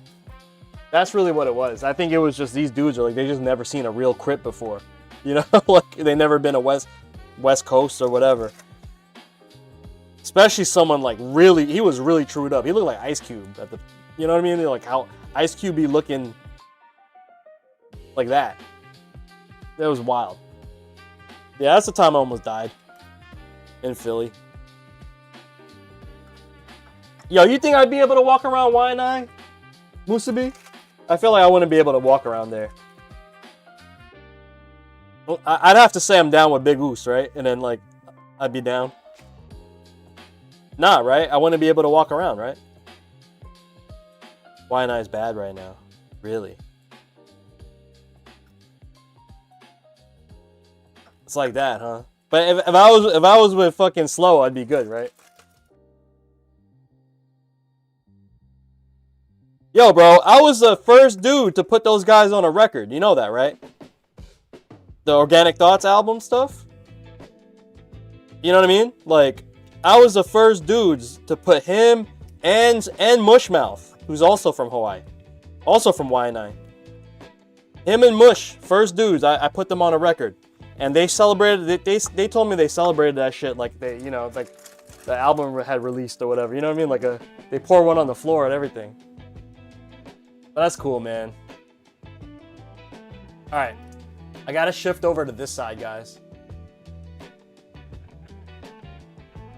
That's really what it was. I think it was just these dudes are like they just never seen a real Crip before. You know, like they never been a West Coast or whatever. Especially someone like really, he was really trued up. He looked like Ice Cube at the, you know what I mean? Like how Ice Cube be looking like that. That was wild. Yeah, that's the time I almost died in Philly. Yo, you think I'd be able to walk around Waianae, Musubi? I feel like I wouldn't be able to walk around there. Well, I'd have to say I'm down with Big Oos, right? And then like, I'd be down. Nah, right? I wouldn't be able to walk around, right? Waianae is bad right now. Really? It's like that, huh? But if I was with fucking Slow, I'd be good, right? Yo, bro, I was the first dude to put those guys on a record. You know that, right? The Organic Thoughts album stuff. You know what I mean? Like, I was the first dudes to put him and Mushmouth, who's also from Hawaii, also from Waianae. Him and Mush, first dudes. I put them on a record, and they celebrated. They told me they celebrated that shit like they, you know, like the album had released or whatever. You know what I mean? Like they pour one on the floor and everything. But that's cool, man. All right, I gotta shift over to this side, guys.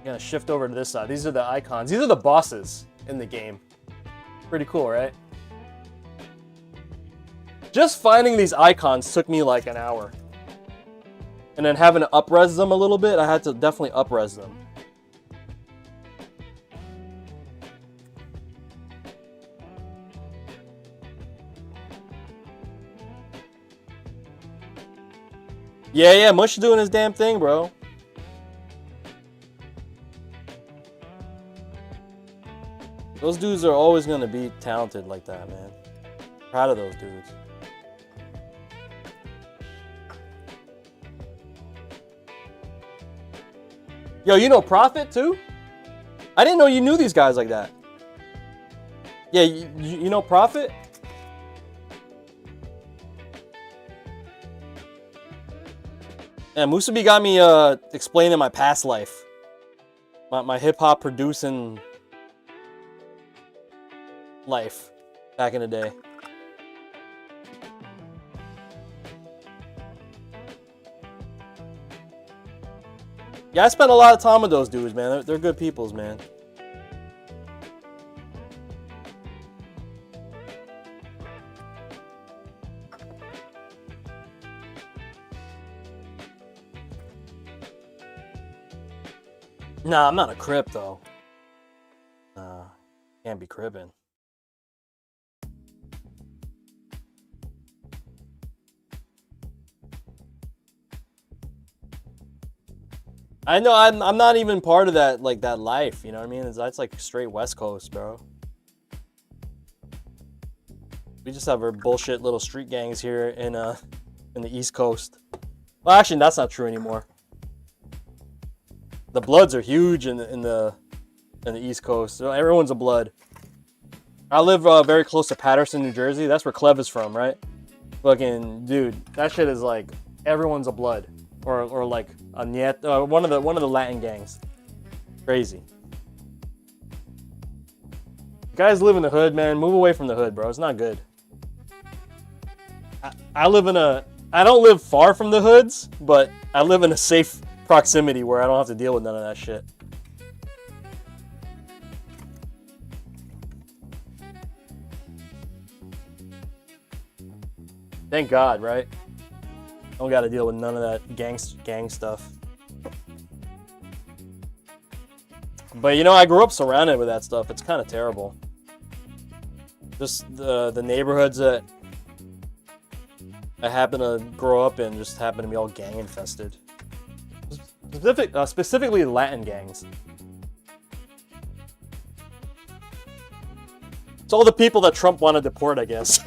Gonna shift over to this side. These are the icons. These are the bosses in the game. Pretty cool, right? Just finding these icons took me like an hour. And then having to up-res them a little bit, I had to definitely up-res them. Yeah, Mush doing his damn thing, bro. Those dudes are always going to be talented like that, man. Proud of those dudes. Yo, you know Prophet too? I didn't know you knew these guys like that. Yeah, you know Prophet? Yeah, Musubi got me explaining my past life. My hip-hop producing life back in the day. Yeah, I spent a lot of time with those dudes, man. They're good peoples, man. Nah, I'm not a Crip, though. Nah, can't be crippin'. I know I'm not even part of that that life, you know what I mean? That's like straight West Coast, bro. We just have our bullshit little street gangs here in the East Coast. Well, actually, that's not true anymore. The Bloods are huge in the East Coast. So everyone's a Blood. I live very close to Paterson, New Jersey. That's where Clev is from, right? Fucking dude, that shit is like everyone's a Blood. Or like a Niet, one of the Latin gangs. Crazy. You guys live in the hood, man. Move away from the hood, bro. It's not good. I don't live far from the hoods, but I live in a safe proximity where I don't have to deal with none of that shit. Thank God, right? Don't got to deal with none of that gang stuff. But you know, I grew up surrounded with that stuff. It's kind of terrible. Just the neighborhoods that I happen to grow up in just happen to be all gang infested. Specifically Latin gangs. It's all the people that Trump wanted to deport, I guess.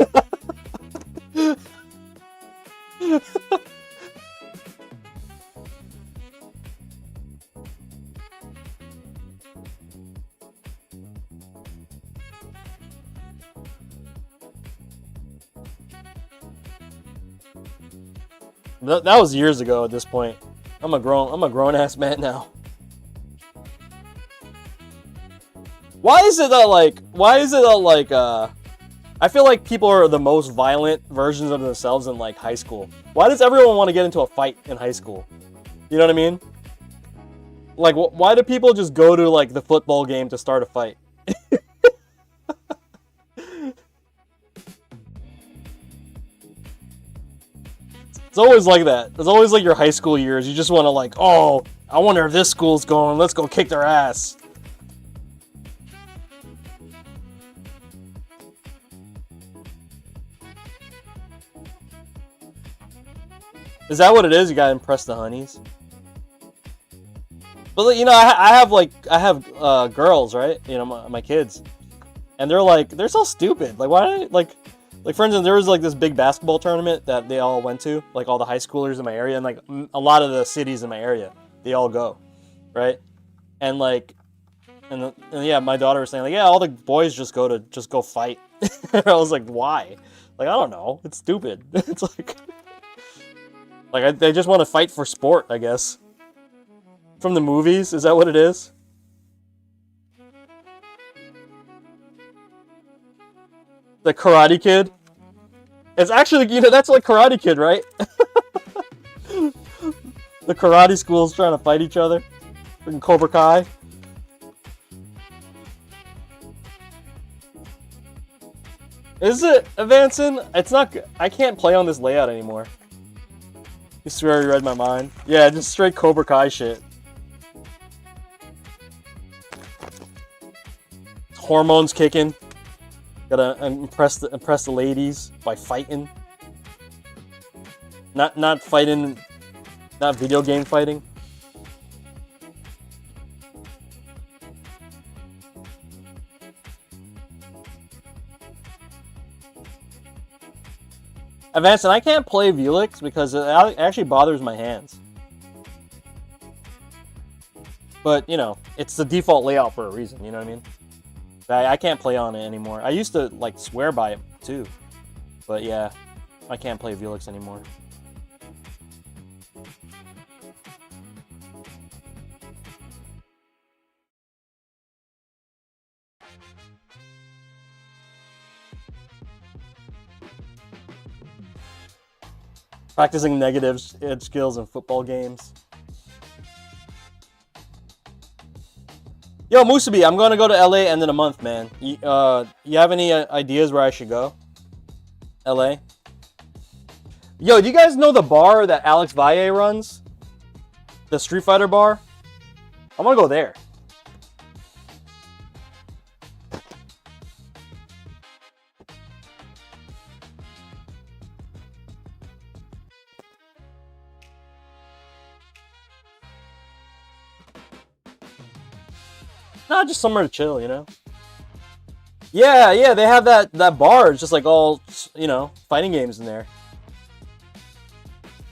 That was years ago at this point. I'm a grown ass man now. Why is it that I feel like people are the most violent versions of themselves in like high school. Why does everyone want to get into a fight in high school? You know what I mean? Like, why do people just go to like the football game to start a fight? It's always like that. It's always like your high school years. You just want to like, oh, I wonder if this school's going. Let's go kick their ass. Is that what it is? You gotta impress the honeys. But you know, I have girls, right? You know, my kids, and they're so stupid. Like, why? Like for instance, there was like this big basketball tournament that they all went to, like all the high schoolers in my area, and like a lot of the cities in my area, they all go, right? And like, and yeah, my daughter was saying like, yeah, all the boys just go fight. I was like, why? Like, I don't know. It's stupid. It's like they just want to fight for sport, I guess. From the movies, is that what it is? The Karate Kid? It's actually, you know, that's like Karate Kid, right? The karate schools trying to fight each other. Freaking Cobra Kai. Is it advancing? It's not, I can't play on this layout anymore. You swear you read my mind. Yeah, just straight Cobra Kai shit. Hormones kicking. Gotta impress the ladies by fighting. Not fighting, not video game fighting. Advanced, and I can't play Velix because it actually bothers my hands. But, you know, it's the default layout for a reason, you know what I mean? I can't play on it anymore. I used to, like, swear by it, too. But, yeah, I can't play Velix anymore. Practicing negative edge skills in football games. Yo, Musabi, I'm gonna go to LA end of the month, man. You have any ideas where I should go? LA? Yo, do you guys know the bar that Alex Valle runs? The Street Fighter bar? I wanna go there. Not just somewhere to chill, you know? Yeah, they have that bar. It's just like all, you know, fighting games in there.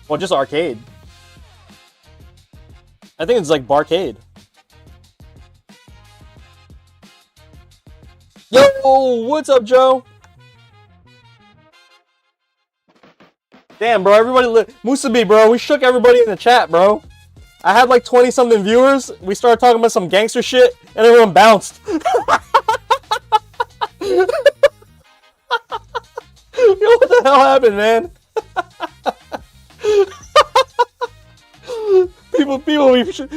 Well, just arcade. I think it's like barcade. Yo, what's up, Joe? Damn, bro, everybody, Musabi, bro, we shook everybody in the chat, bro. I had like 20-something viewers. We started talking about some gangster shit, and everyone bounced. Yo, what the hell happened, man?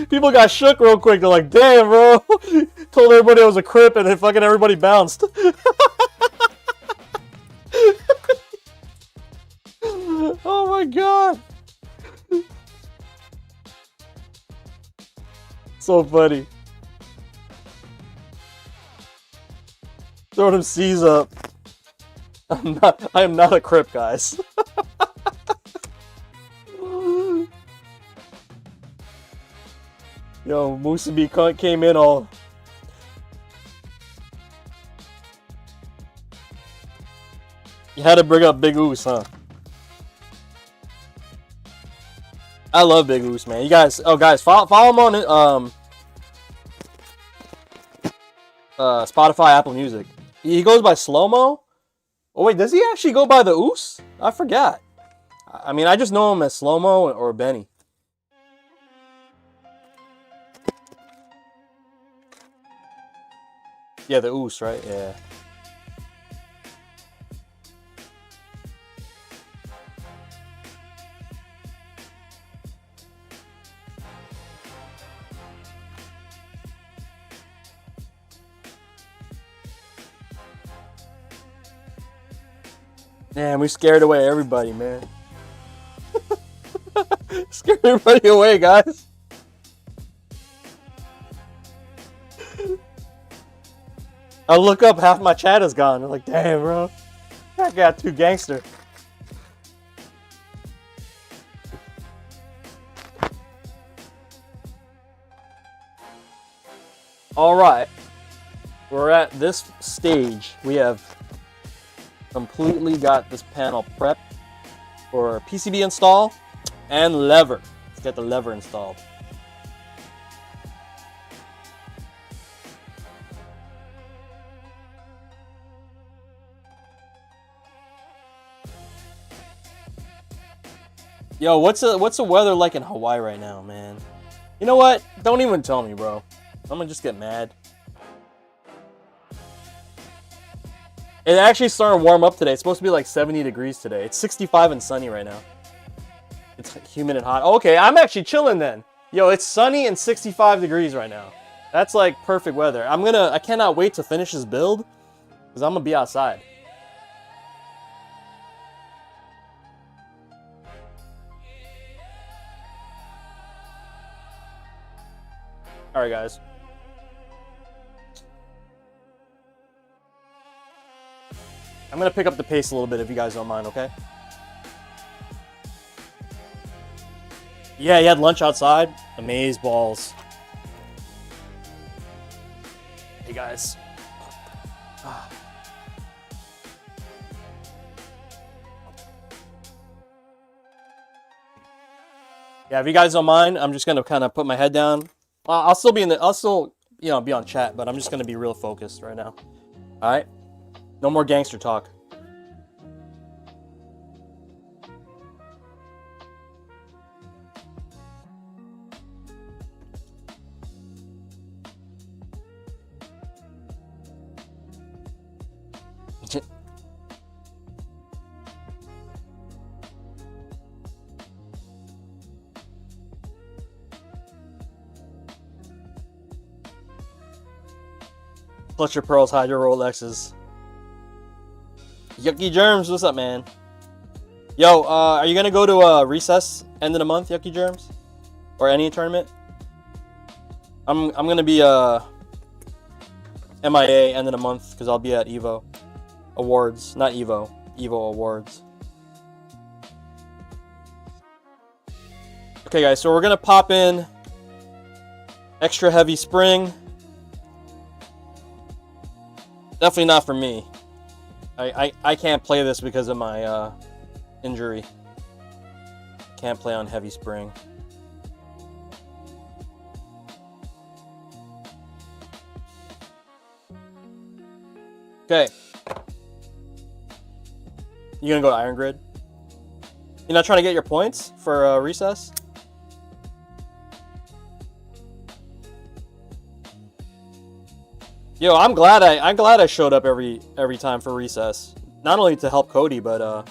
People got shook real quick. They're like, damn, bro. Told everybody it was a crip, and then fucking everybody bounced. Oh my god. So funny. Throw them C's up. I am not a crip, guys. Yo, Musabi came in all. You had to bring up Big Oos, huh? I love Big Oos, man. You guys, guys, follow him on Spotify, Apple Music. He goes by Slow-Mo. Oh wait, does he actually go by the Oos? I forgot. I mean, I just know him as Slow-Mo or Benny. Yeah, the Oos, right? Yeah. Damn, we scared away everybody, man. Scared everybody away, guys. I look up, half my chat is gone. I'm like, damn, bro. I got too gangster. All right. We're at this stage. We have completely got this panel prepped for PCB install and lever. Let's get the lever installed. Yo, what's the weather like in Hawaii right now, man? You know what? Don't even tell me, bro. I'm gonna just get mad. It actually started to warm up today. It's supposed to be like 70 degrees today. It's 65 and sunny right now. It's humid and hot. Okay, I'm actually chilling then. Yo, it's sunny and 65 degrees right now. That's like perfect weather. I cannot wait to finish this build because I'm gonna be outside. All right, guys. I'm gonna pick up the pace a little bit if you guys don't mind, okay? Yeah, you had lunch outside. Amaze balls. Hey guys. Yeah, if you guys don't mind, I'm just gonna kind of put my head down. I'll still be be on chat, but I'm just gonna be real focused right now. All right. No more gangster talk. Clutch your pearls, hide your Rolexes. Yucky Germs, what's up, man? Yo, are you gonna go to recess end of the month, Yucky Germs, or any tournament? I'm gonna be MIA end of the month because I'll be at Evo Awards, not Evo Awards. Okay, guys, so we're gonna pop in extra heavy spring. Definitely not for me. I can't play this because of my injury. Can't play on heavy spring. Okay. You gonna go to Iron Grid? You're not trying to get your points for recess? Yo, I'm glad I showed up every time for recess. Not only to help Cody, but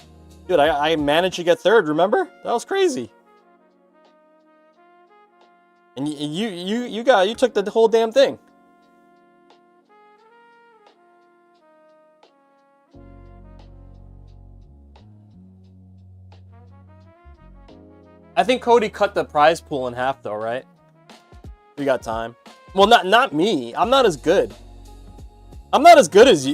dude, I managed to get third. Remember? That was crazy. And you took the whole damn thing. I think Cody cut the prize pool in half, though, right? We got time. Well, not me. I'm not as good. I'm not as good as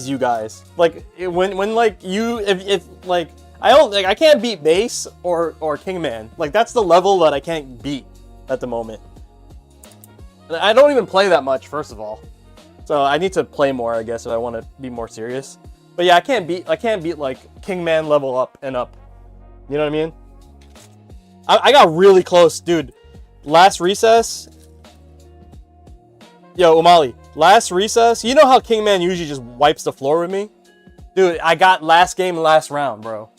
you guys. Like when like you if like I can't beat Base or Kingman. Like that's the level that I can't beat at the moment. And I don't even play that much, first of all. So I need to play more, I guess, if I want to be more serious. But yeah, I can't beat like Kingman level up and up. You know what I mean? I got really close, dude. Last recess. Yo, Umali. Last recess. You know how Kingman usually just wipes the floor with me? Dude, I got last game, last round, bro.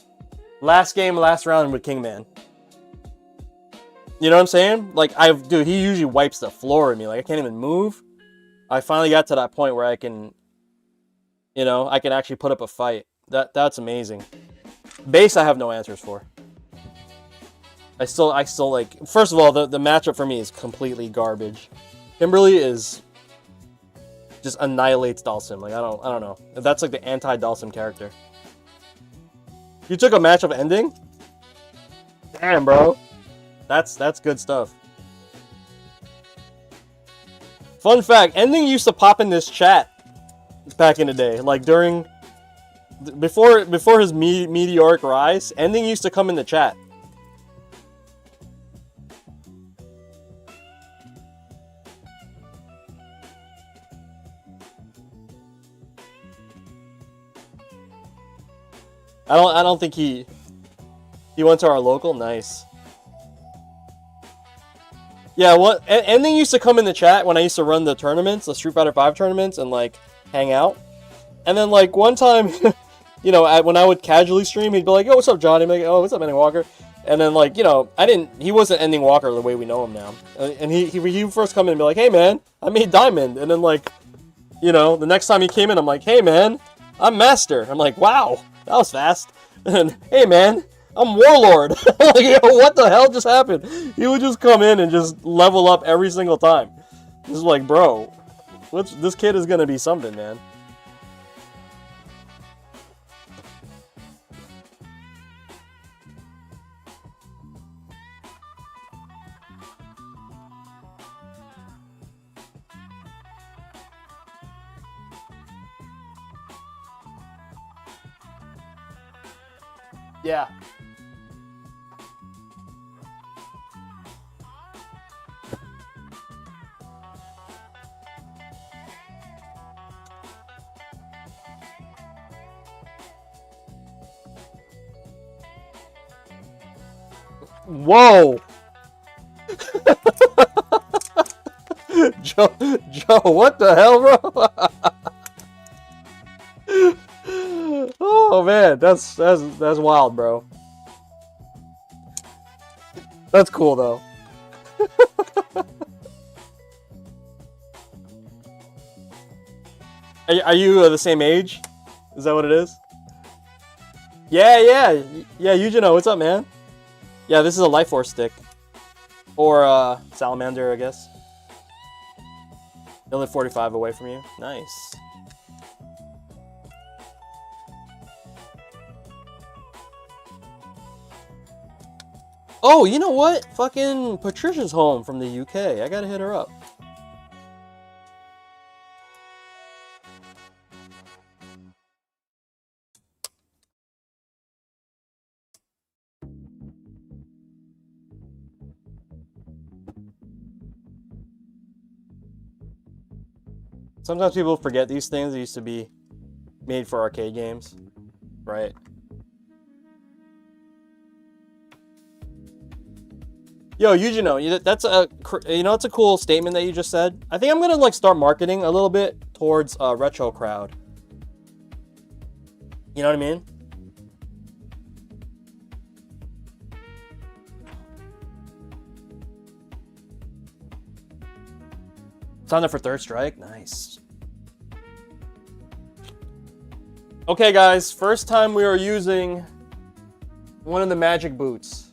Last game, last round with Kingman. You know what I'm saying? Like, dude, he usually wipes the floor with me. Like, I can't even move. I finally got to that point where I can, you know, I can actually put up a fight. That's amazing. Base, I have no answers for. I still like, first of all, the matchup for me is completely garbage. Kimberly just annihilates Dalsim. Like, I don't know. That's like the anti-Dalsim character. You took a matchup ending? Damn, bro. That's good stuff. Fun fact, ending used to pop in this chat back in the day. Like before his meteoric rise, ending used to come in the chat. I don't think he went to our local. Nice. Yeah, ending used to come in the chat when I used to run the tournaments, the Street Fighter 5 tournaments, and like hang out. And then like one time, you know, when I would casually stream, he'd be like, "Yo, what's up, Johnny?" I'm like, "Oh, what's up, Ending Walker?" And then like, you know, he wasn't Ending Walker the way we know him now. And he first come in and be like, "Hey man, I made Diamond." And then like, you know, the next time he came in, I'm like, "Hey man, I'm Master." I'm like, "Wow, that was fast." And "Hey man, I'm Warlord." Like, yo, what the hell just happened? He would just come in and just level up every single time. Just like, bro, this kid is gonna be something, man. Yeah. Whoa! Joe, what the hell, bro? Oh man, that's wild, bro. That's cool though. Are you the same age? Is that what it is? Yeah, Eugenio, what's up, man? Yeah, this is a Life Force stick. Or, Salamander, I guess. They live 45 away from you. Nice. Oh, you know what? Fucking Patricia's home from the UK. I gotta hit her up. Sometimes people forget these things used to be made for arcade games, right? Yo, Eugenio, that's a cool statement that you just said. I think I'm gonna like start marketing a little bit towards a retro crowd. You know what I mean? Signed up for Third Strike. Nice. Okay, guys. First time we are using one of the magic boots.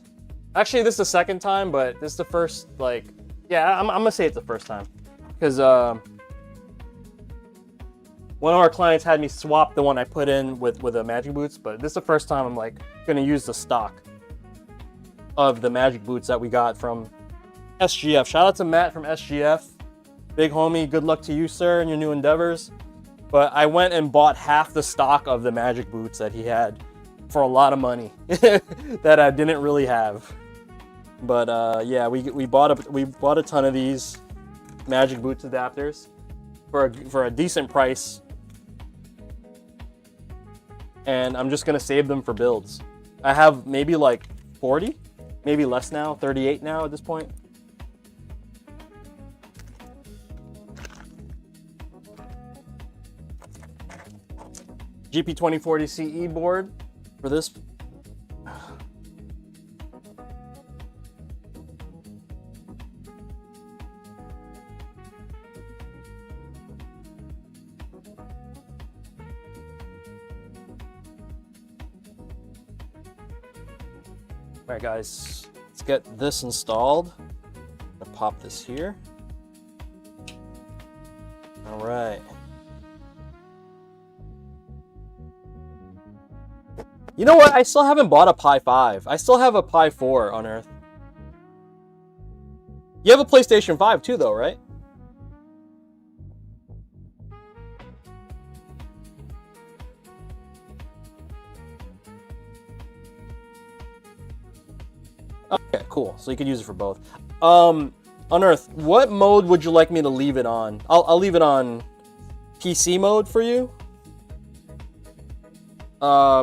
Actually, this is the second time, but this is the first, like... Yeah, I'm gonna say it's the first time. Because, one of our clients had me swap the one I put in with the magic boots, but this is the first time I'm, like, gonna use the stock of the magic boots that we got from SGF. Shout out to Matt from SGF. Big homie, good luck to you, sir, in your new endeavors. But I went and bought half the stock of the magic boots that he had for a lot of money that I didn't really have. But yeah, we bought a ton of these magic boots adapters for a decent price. and I'm just gonna save them for builds. I have maybe like 40, maybe less now, 38 now at this point. GP2040 CE board for this. All right, guys, let's get this installed. I'm gonna pop this here. All right. You know what? I still haven't bought a Pi 5. I still have a Pi 4 on Earth. You have a PlayStation 5 too, though, right? Okay, cool. So you could use it for both. On Earth, what mode would you like me to leave it on? I'll leave it on PC mode for you.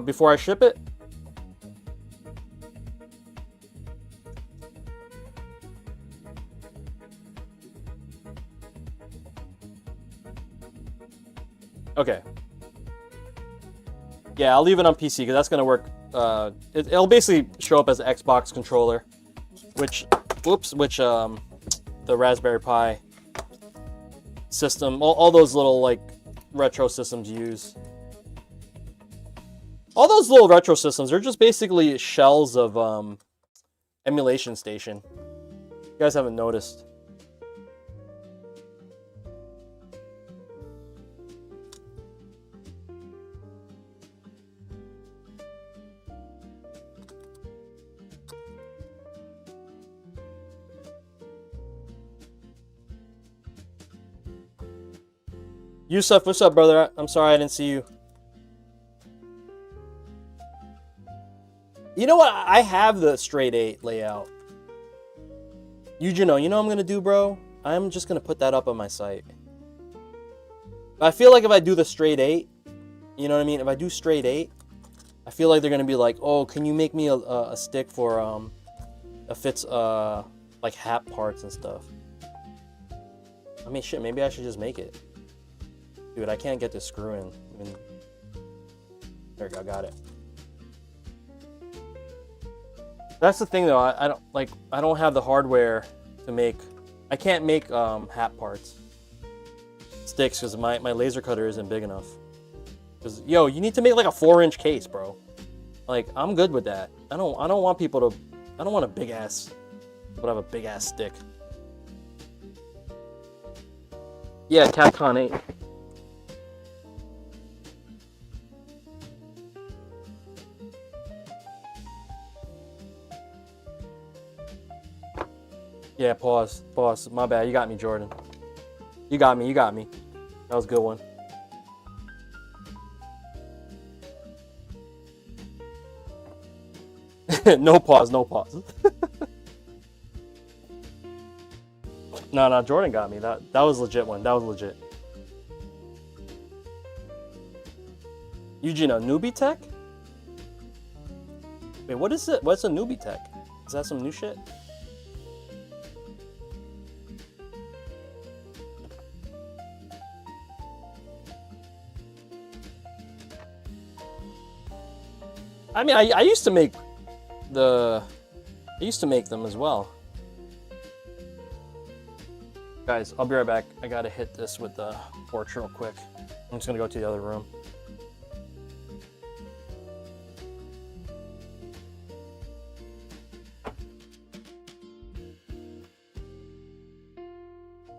Before I ship it? Okay. Yeah, I'll leave it on PC because that's gonna work. It'll basically show up as an Xbox controller, which the Raspberry Pi system, all those little like retro systems use. All those little retro systems are just basically shells of emulation station. You guys haven't noticed. Yusuf, what's up, brother? I'm sorry I didn't see you. You know what? I have the straight 8 layout. You know what I'm gonna do, bro? I'm just gonna put that up on my site. I feel like if I do the straight 8, you know what I mean? If I do straight 8, I feel like they're gonna be like, oh, can you make me a stick for that fits like hat parts and stuff? I mean, shit, maybe I should just make it. Dude, I can't get this screw in. I mean, there we go, got it. That's the thing, though. I don't have the hardware to make. I can't make hat parts, sticks, because my laser cutter isn't big enough. Because yo, you need to make like a 4-inch case, bro. Like I'm good with that. I don't want people to. I don't want a big ass. But I have a big ass stick. Yeah, Capcom 8. Yeah, pause. My bad. You got me, Jordan. You got me. That was a good one. No pause. No, Jordan got me. That was a legit one. That was legit. Eugene, a newbie tech? Wait, what is it? What's a newbie tech? Is that some new shit? I mean, I used to make I used to make them as well. Guys, I'll be right back. I gotta hit this with the torch real quick. I'm just gonna go to the other room.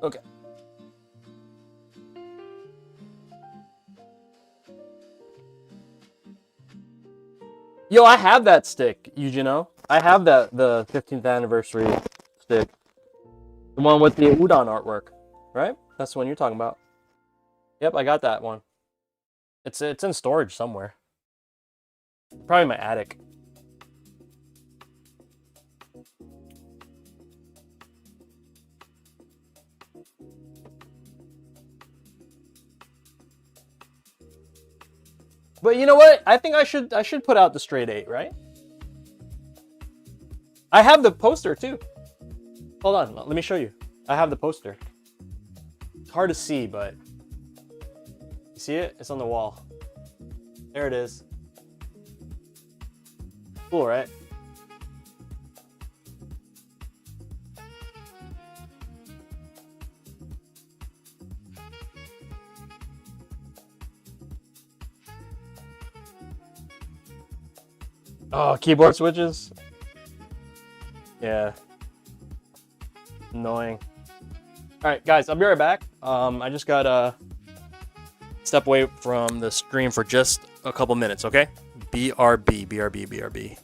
Okay. Yo, I have that stick, you know? I have the 15th anniversary stick. The one with the udon artwork, right? That's the one you're talking about. Yep, I got that one. It's in storage somewhere. Probably my attic. But you know what? I think I should put out the straight 8, right? I have the poster too. Hold on, let me show you. I have the poster. It's hard to see, but you see it? It's on the wall. There it is. Cool, right? Oh, keyboard switches? Yeah. Annoying. Alright, guys, I'll be right back. I just gotta step away from the stream for just a couple minutes, okay? BRB, BRB, BRB.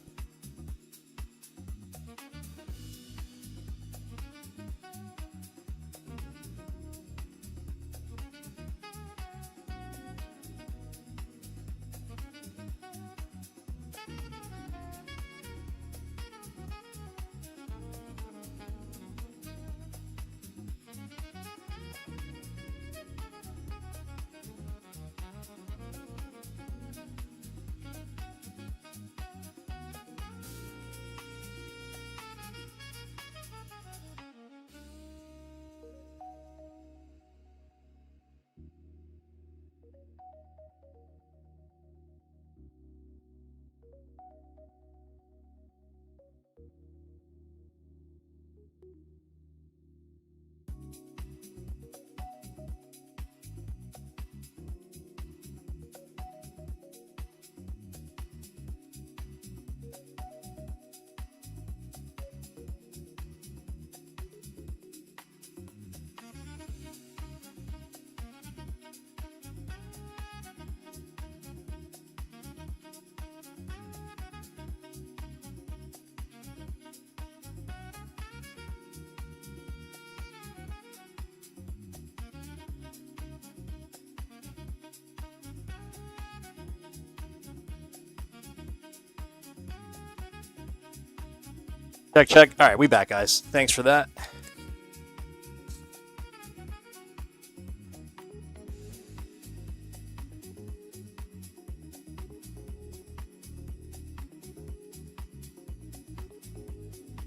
Check, check. All right, we back, guys. Thanks for that.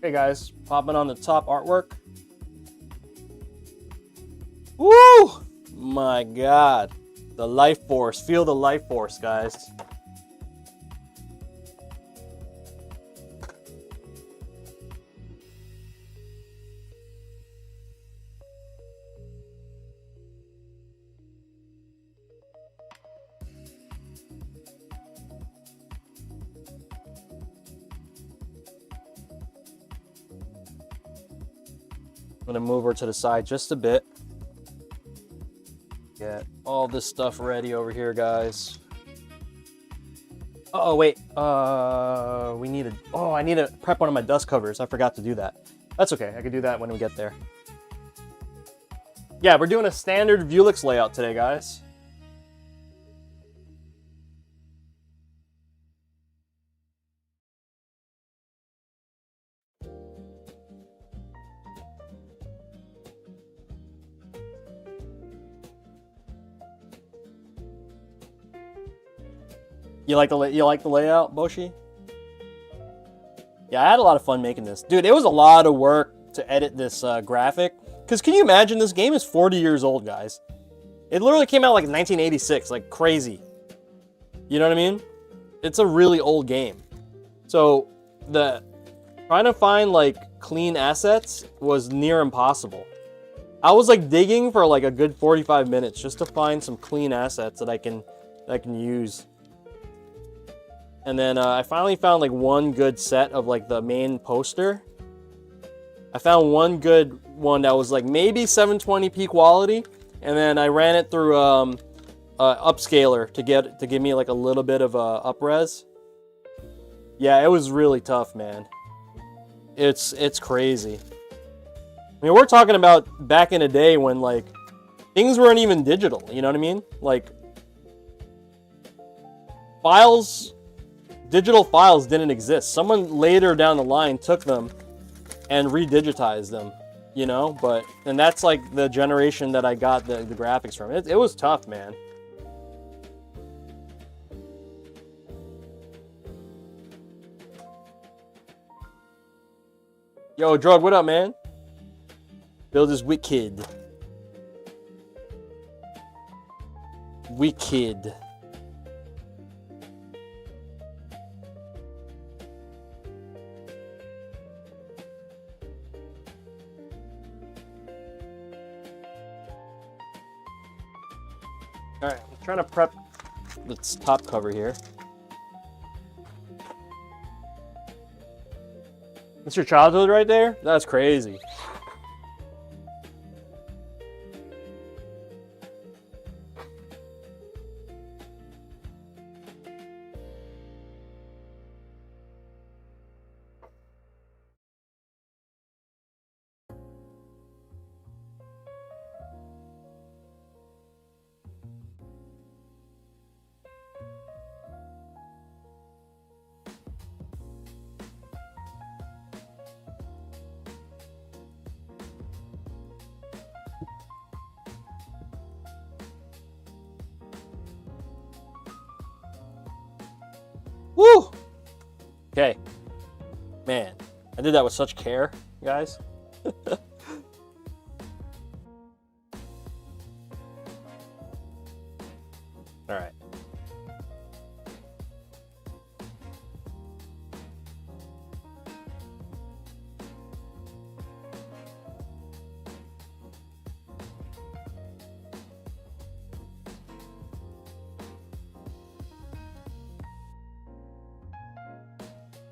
Hey, guys. Popping on the top artwork. Woo! My God. The life force. Feel the life force, guys. I'm gonna move her to the side just a bit. Get all this stuff ready over here, guys. Uh oh, wait. We need a. Oh, I need to prep one of my dust covers. I forgot to do that. That's okay. I can do that when we get there. Yeah, we're doing a standard Vuelix layout today, guys. You like the layout, Boshi? Yeah, I had a lot of fun making this. Dude, it was a lot of work to edit this graphic. Because can you imagine, this game is 40 years old, guys. It literally came out like in 1986, like crazy. You know what I mean? It's a really old game. So, trying to find like clean assets was near impossible. I was like digging for like a good 45 minutes just to find some clean assets that I can use. And then I finally found like one good set of like the main poster. I found one good one that was like maybe 720p quality, and then I ran it through upscaler to give me like a little bit of up-res. Yeah, it was really tough, man. It's crazy. I mean, we're talking about back in the day when like things weren't even digital, you know what I mean? Like digital files didn't exist. Someone later down the line took them and redigitized them, you know? And that's like the generation that I got the graphics from. It was tough, man. Yo, Drug, what up, man? Build is wicked. Wicked. Alright, I'm trying to prep this top cover here. That's your childhood right there? That's crazy. Woo! Okay. Man, I did that with such care, guys. Alright.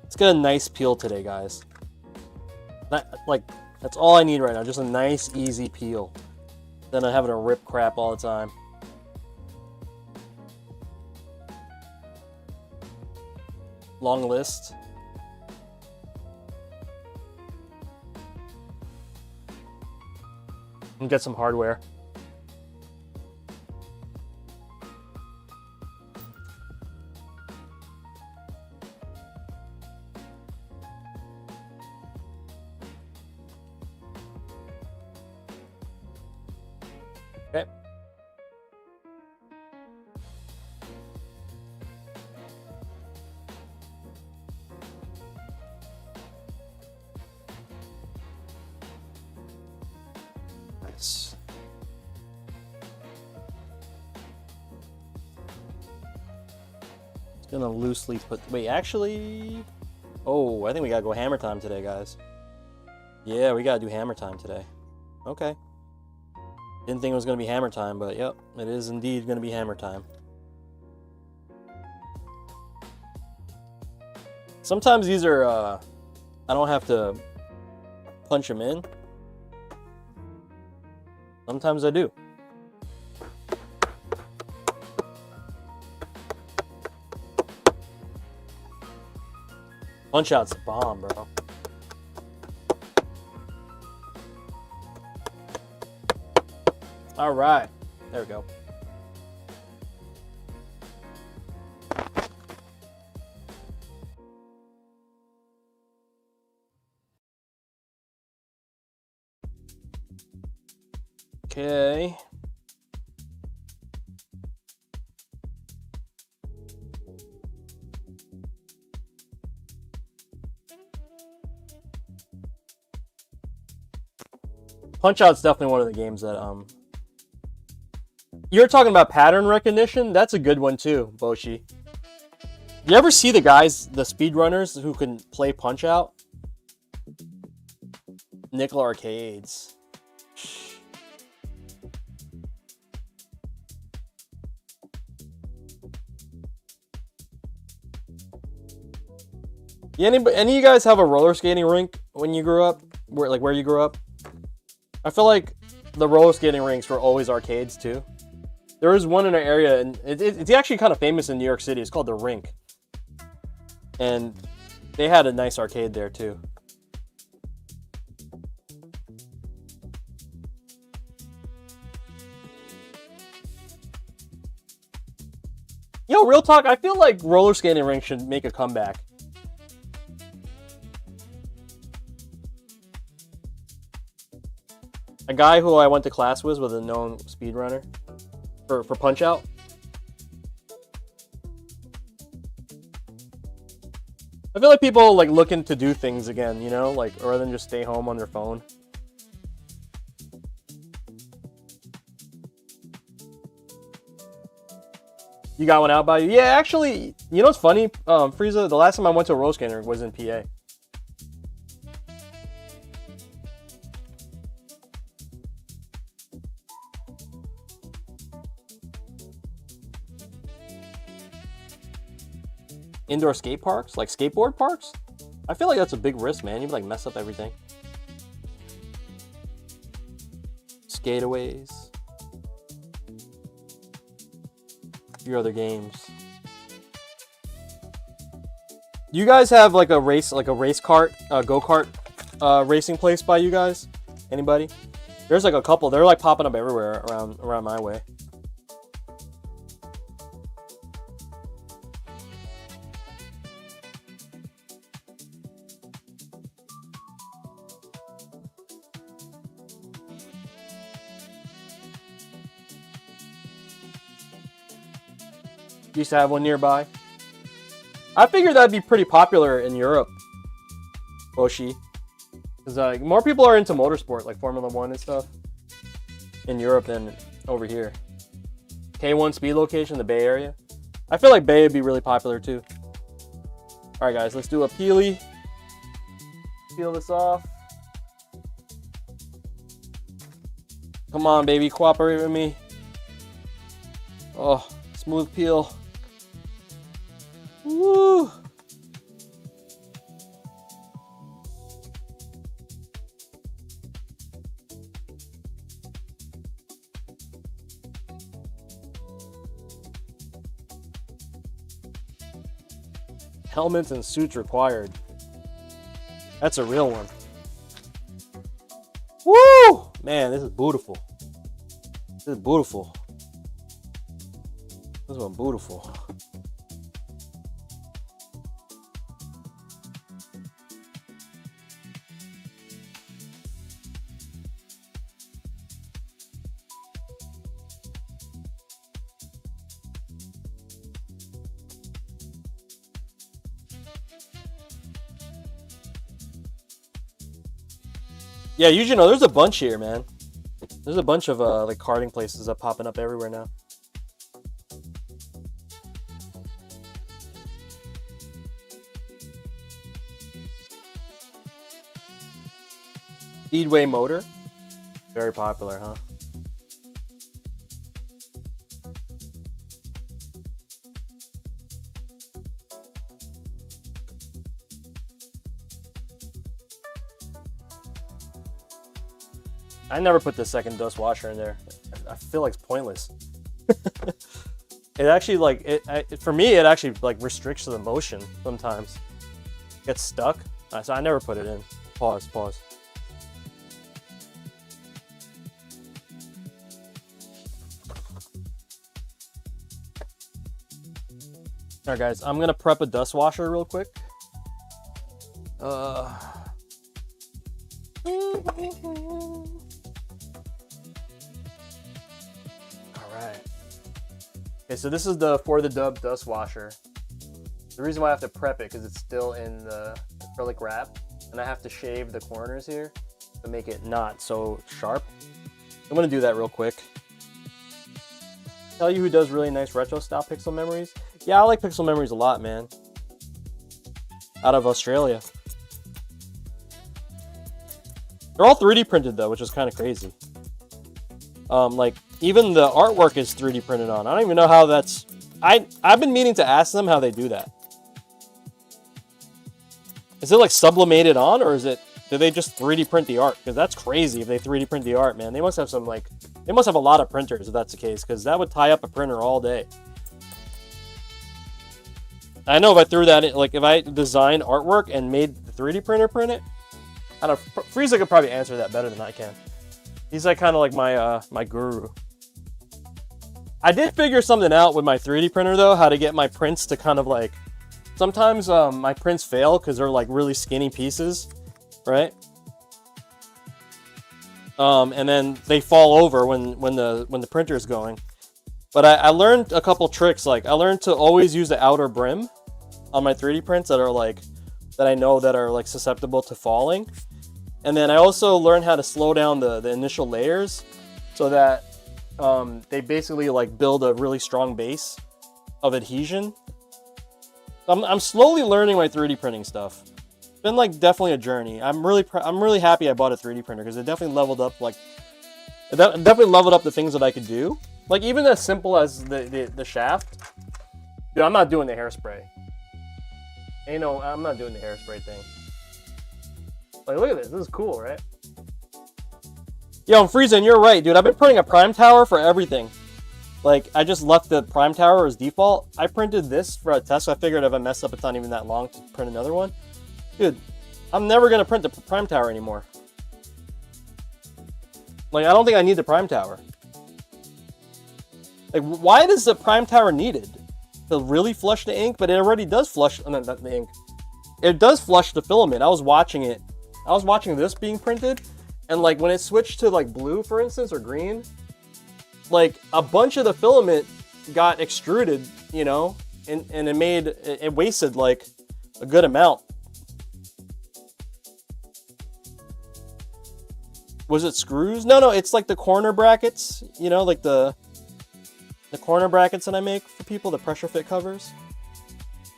Let's get a nice peel today, guys. That's all I need right now. Just a nice, easy peel. Then I'm having to rip crap all the time. Long list. And get some hardware. Okay. Nice. Just gonna loosely put. Wait, actually. Oh, I think we gotta go hammer time today, guys. Yeah, we gotta do hammer time today. Okay. Didn't think it was going to be hammer time, but yep, it is indeed going to be hammer time. Sometimes these are, I don't have to punch them in. Sometimes I do. Punch out's a bomb, bro. All right, there we go. Okay. Punch-Out's definitely one of the games that you're talking about pattern recognition. That's a good one too, Boshi. You ever see the guys, the speedrunners who can play Punch-Out? Nickel Arcades. Yeah, any of you guys have a roller skating rink when you grew up? Where you grew up? I feel like the roller skating rinks were always arcades too. There is one in our area, and it's actually kind of famous in New York City. It's called the Rink. And they had a nice arcade there too. Yo, real talk, I feel like roller skating rinks should make a comeback. A guy who I went to class with was a known speedrunner for Punch-Out. I feel like people like looking to do things again, you know, like rather than just stay home on their phone. You got one out by you? Yeah, actually, you know what's funny? Frieza, the last time I went to a roller skating rink was in PA. Indoor skate parks? Like skateboard parks? I feel like that's a big risk, man. You'd like mess up everything. Skateaways. A few other games. Do you guys have like a race cart, go-kart racing place by you guys? Anybody? There's like a couple. They're like popping up everywhere around my way. Used to have one nearby. I figured that'd be pretty popular in Europe, Boshi. Because more people are into motorsport, like Formula 1 and stuff, in Europe than over here. K1 speed location, the Bay Area. I feel like Bay would be really popular too. Alright guys, let's do a peely. Peel this off. Come on, baby, cooperate with me. Oh, smooth peel. Woo! Helmets and suits required. That's a real one. Woo! Man, this is beautiful. This is beautiful. This one beautiful. Yeah, usually no. There's a bunch here, man. There's a bunch of like karting places that popping up everywhere now. Speedway motor, very popular, huh? I never put the second dust washer in there. I feel like it's pointless. It actually like for me it actually like restricts the motion sometimes. It gets stuck. So I never put it in. Pause. Alright guys, I'm gonna prep a dust washer real quick. Okay, so this is the For the Dub dust washer. The reason why I have to prep it because it's still in the acrylic wrap, and I have to shave the corners here to make it not so sharp. I'm gonna do that real quick. Tell you who does really nice retro style pixel memories. Yeah, I like pixel memories a lot, man. Out of Australia. They're all 3D printed though, which is kind of crazy. Like even the artwork is 3D printed on. I don't even know how that's. I've been meaning to ask them how they do that. Is it like sublimated on, or do they just 3D print the art? Because that's crazy if they 3D print the art, man. They must have some like, they must have a lot of printers if that's the case, because that would tie up a printer all day. I know if I threw that in, like if I designed artwork and made the 3D printer print it, I don't know, Frieza could probably answer that better than I can. He's like kind of like my guru. I did figure something out with my 3D printer though, how to get my prints to kind of like, sometimes my prints fail because they're like really skinny pieces, right? And then they fall over when the printer is going. But I learned a couple tricks. Like I learned to always use the outer brim on my 3D prints that are like that I know that are like susceptible to falling. And then I also learned how to slow down the initial layers so that they basically like build a really strong base of adhesion. I'm slowly learning my 3D printing stuff. It's been like definitely a journey. I'm really happy I bought a 3D printer because it definitely leveled up the things that I could do. Like even as simple as the shaft. Dude, I'm not doing the hairspray. I'm not doing the hairspray thing. Like look at this. This is cool, right? Yo, I'm freezing. You're right, dude. I've been printing a prime tower for everything. Like, I just left the prime tower as default. I printed this for a test. So I figured if I mess up, it's not even that long to print another one. Dude, I'm never going to print the prime tower anymore. Like, I don't think I need the prime tower. Like, why is the prime tower needed? To really flush the ink? But it already does flush not the ink. It does flush the filament. I was watching it. I was watching this being printed. And, like, when it switched to, like, blue, for instance, or green, like, a bunch of the filament got extruded, you know? And it wasted, like, a good amount. Was it screws? No, it's like the corner brackets, you know, like the corner brackets that I make for people, the pressure fit covers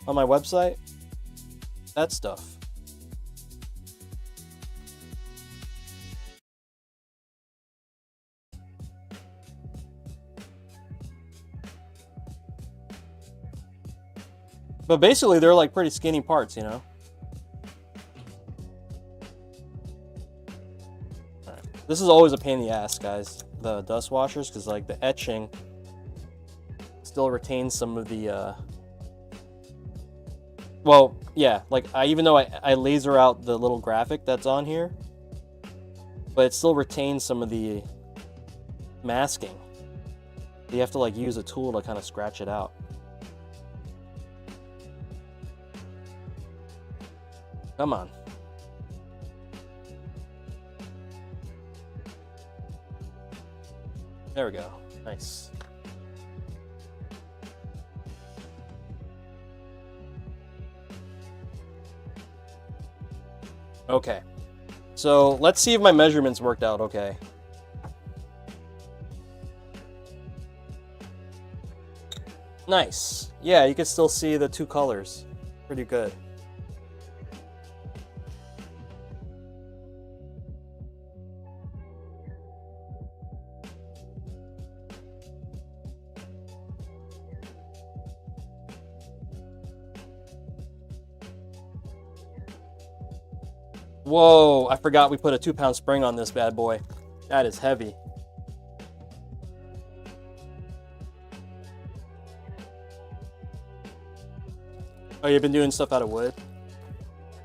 on my website. That stuff. But basically, they're like pretty skinny parts, you know? Right. This is always a pain in the ass, guys. The dust washers, because like the etching still retains some of the, well, yeah, like even though I laser out the little graphic that's on here, but it still retains some of the masking. You have to like use a tool to kind of scratch it out. Come on. There we go. Nice. Okay. So let's see if my measurements worked out okay. Nice. Yeah, you can still see the two colors. Pretty good. Whoa, I forgot we put a 2-pound spring on this bad boy. That is heavy. Oh, you've been doing stuff out of wood?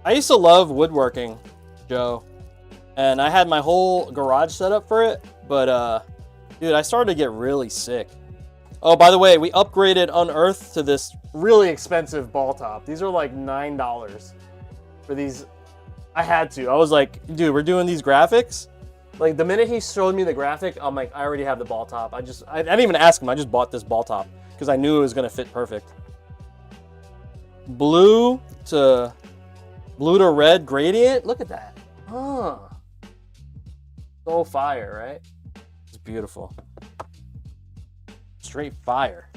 I used to love woodworking, Joe. And I had my whole garage set up for it. But, dude, I started to get really sick. Oh, by the way, we upgraded Unearth to this really expensive ball top. These are like $9 for these. I had to. I was like, dude, we're doing these graphics? Like, the minute he showed me the graphic, I'm like, I already have the ball top. I didn't even ask him. I just bought this ball top because I knew it was going to fit perfect. Blue to red gradient. Look at that. Huh. So fire, right? It's beautiful. Straight fire.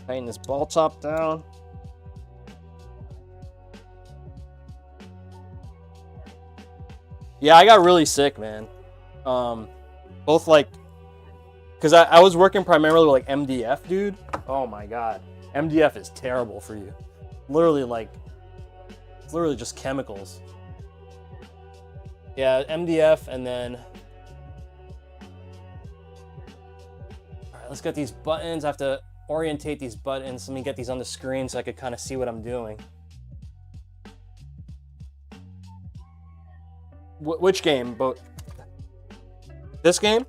Painting this ball top down. Yeah, I got really sick, man. Both like, because I was working primarily with like MDF, dude. Oh my god. MDF is terrible for you. Literally like, it's literally just chemicals. Yeah, MDF and then... Alright, let's get these buttons. I have to orientate these buttons. Let me get these on the screen so I could kind of see what I'm doing. Which game? Both. This game?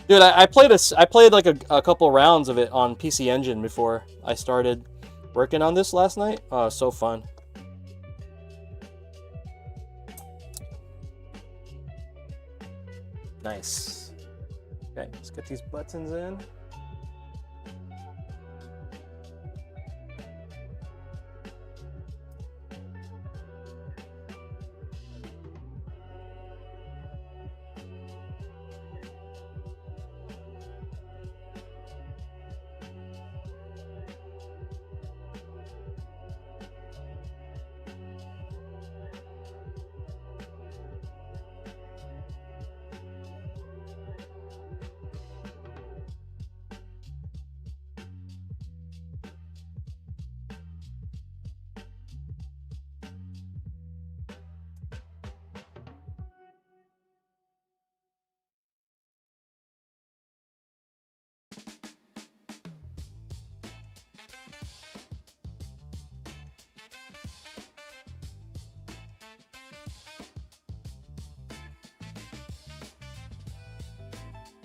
Dude, I played like a couple rounds of it on PC Engine before I started working on this last night. Oh, so fun. Nice. Okay, let's get these buttons in.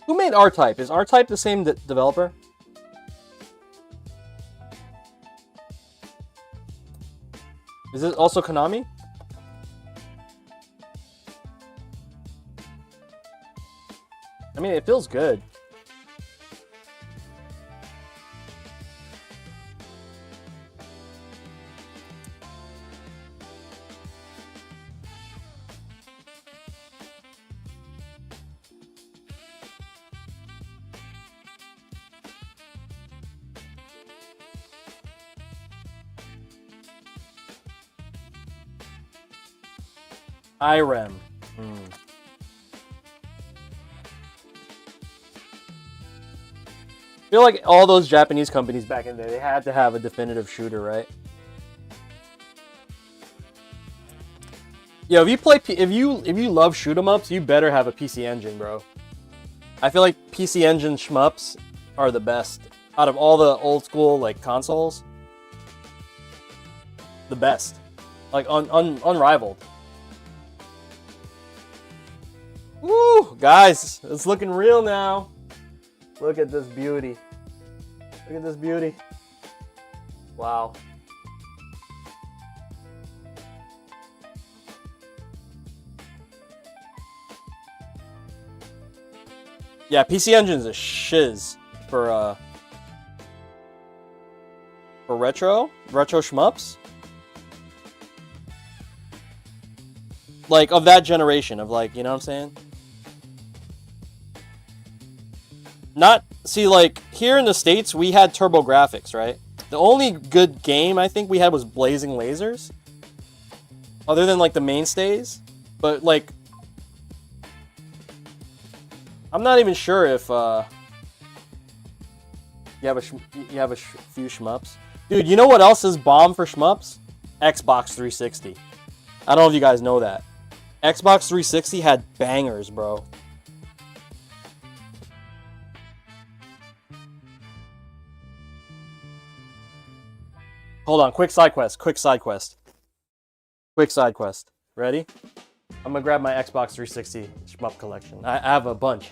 Who made R-Type? Is R-Type the same developer? Is it also Konami? I mean, it feels good. IREM. I feel like all those Japanese companies back in the day, they had to have a definitive shooter, right? Yo, if you love shoot 'em ups, you better have a PC Engine, bro. I feel like PC Engine shmups are the best out of all the old school like consoles. The best, like unrivaled. Woo, guys, it's looking real now. Look at this beauty. Look at this beauty. Wow. Yeah, PC Engine's a shiz for retro shmups. Like of that generation of like, you know what I'm saying? See, like, here in the States, we had TurboGrafx, right? The only good game I think we had was Blazing Lasers. Other than, like, the mainstays. But, like, I'm not even sure if, you have a few shmups. Dude, you know what else is bomb for shmups? Xbox 360. I don't know if you guys know that. Xbox 360 had bangers, bro. Hold on, quick side quest. Ready? I'm gonna grab my Xbox 360 shmup collection. I have a bunch.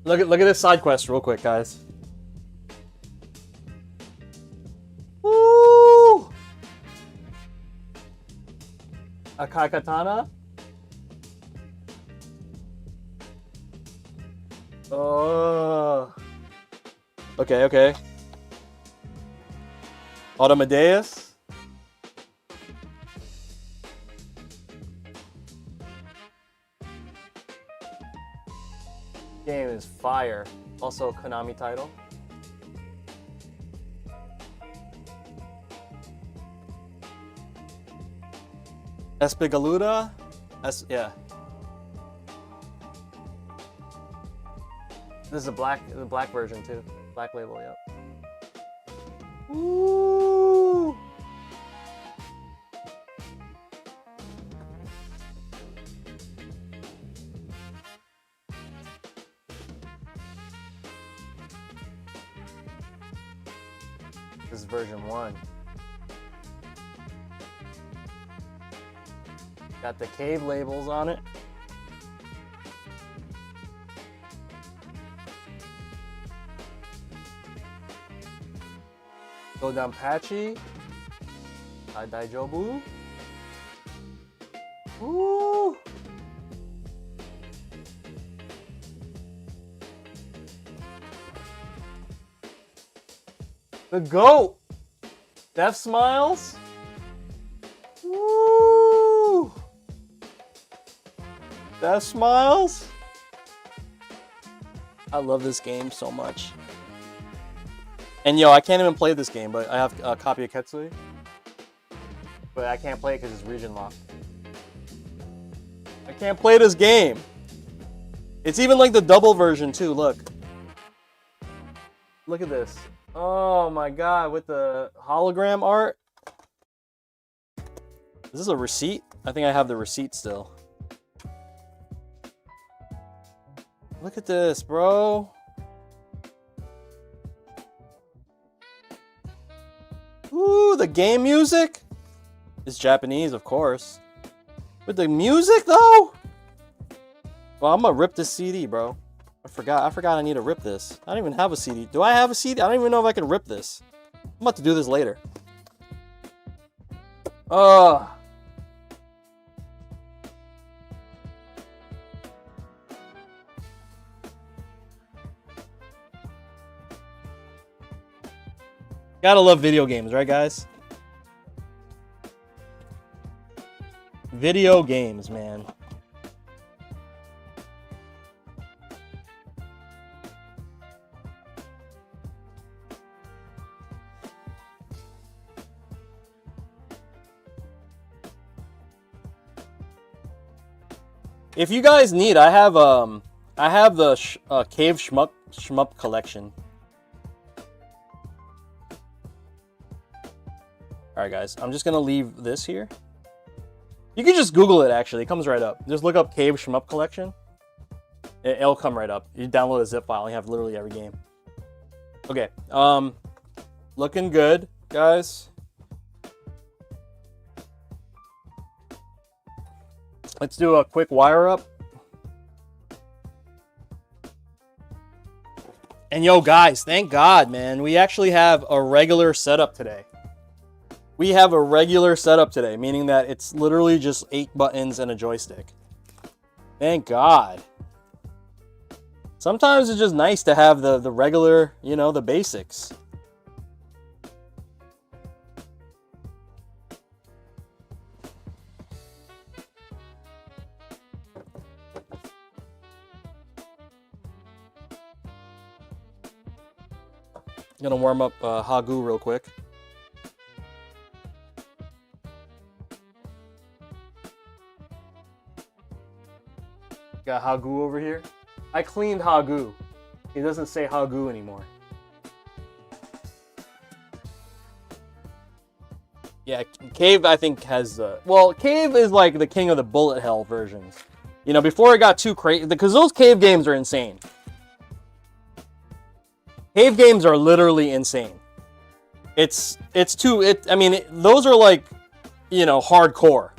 Look at this side quest real quick, guys. Woo! Akai Katana. Oh. Okay. Automadeus. Game is fire. Also a Konami title. Espigaluda. Yeah. This is the black version too. Black label, yep. Ooh. This is version 1. Got the cave labels on it. Go down patchy. Daijobu. Woo! The GOAT! Death Smiles? Woo! Death Smiles? I love this game so much. And yo, I can't even play this game, but I have a copy of Ketsui. But I can't play it because it's region locked. I can't play this game. It's even like the double version too, look. Look at this. Oh my god, with the hologram art. Is this a receipt? I think I have the receipt still. Look at this, bro. Ooh, the game music is Japanese, of course. With the music, though? Well, I'm gonna rip this CD, bro. I forgot I need to rip this. I don't even have a CD. Do I have a CD? I don't even know if I can rip this. I'm about to do this later. Gotta love video games, right, guys? Video games, man. If you guys need, I have the Cave Shmup collection. Alright guys, I'm just gonna leave this here. You can just Google it actually, it comes right up. Just look up Cave Shmup collection. It'll come right up. You download a zip file and you have literally every game. Okay, looking good, guys. Let's do a quick wire up. And yo guys, thank God, man. We actually have a regular setup today. We have a regular setup today, meaning that it's literally just 8 buttons and a joystick. Thank God. Sometimes it's just nice to have the regular, you know, the basics. Gonna warm up Hagu real quick. Got Hagu over here. I cleaned Hagu. He doesn't say Hagu anymore. Yeah, Cave I think has well, Cave is like the king of the bullet hell versions. You know, before it got too crazy, because those Cave games are insane. Cave games are literally insane. Those are like, you know, hardcore.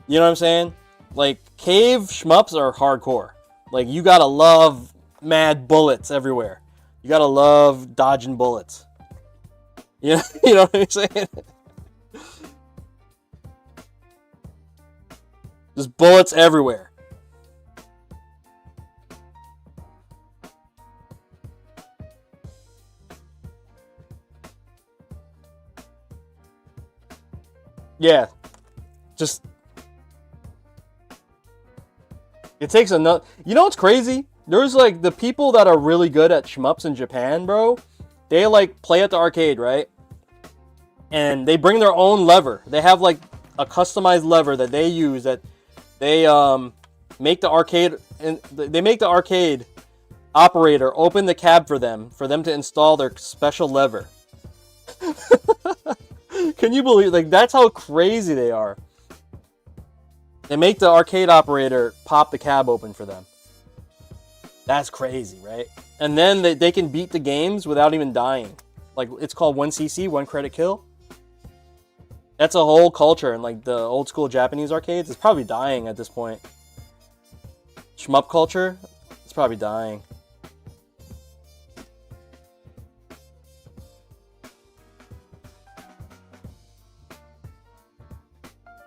You know what I'm saying? Like, Cave shmups are hardcore. Like, you gotta love mad bullets everywhere. You gotta love dodging bullets. You know what I'm saying? There's bullets everywhere. Yeah, just it takes another. You know what's crazy? There's like the people that are really good at shmups in Japan, bro. They like play at the arcade, right? And they bring their own lever. They have like a customized lever that they use. That they make the arcade and they make the arcade operator open the cab for them to install their special lever. Can you believe, like, that's how crazy they are. They make the arcade operator pop the cab open for them. That's crazy, right? And then they can beat the games without even dying. Like, it's called 1cc, 1 credit kill. That's a whole culture in, like, the old school Japanese arcades. It's probably dying at this point. Shmup culture, it's probably dying.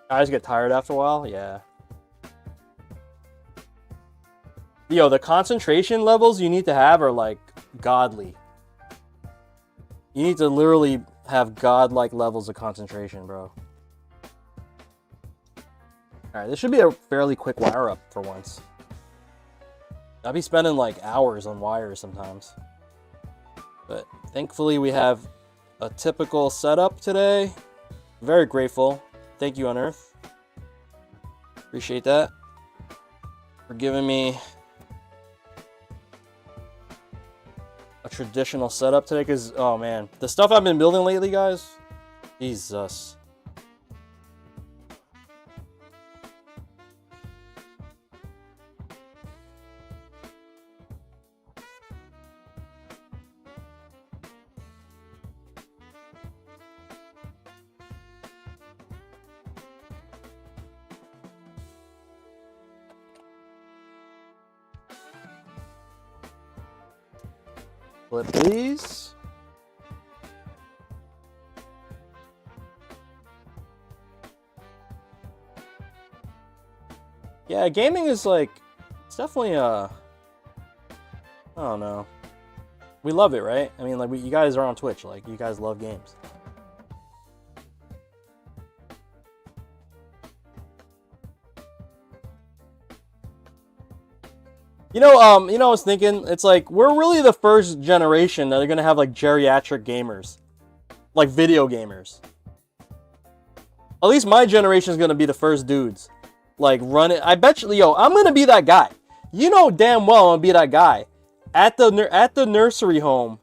Guys get tired after a while, yeah. Yo, the concentration levels you need to have are, like, godly. You need to literally have godlike levels of concentration, bro. Alright, this should be a fairly quick wire up for once. I'll be spending, like, hours on wires sometimes. But thankfully we have a typical setup today. Very grateful. Thank you, Unearth. Appreciate that. For giving me a traditional setup today, because, oh man, the stuff I've been building lately, guys, Jesus. Flip these. Yeah, gaming is like, it's definitely I don't know. We love it, right? I mean, like, you guys are on Twitch, like, you guys love games. You know, I was thinking, it's like, we're really the first generation that are gonna have, like, geriatric gamers. Like, video gamers. At least my generation is gonna be the first dudes. Like, run it. I bet you, yo, I'm gonna be that guy. You know damn well I'm gonna be that guy. At the nursery home,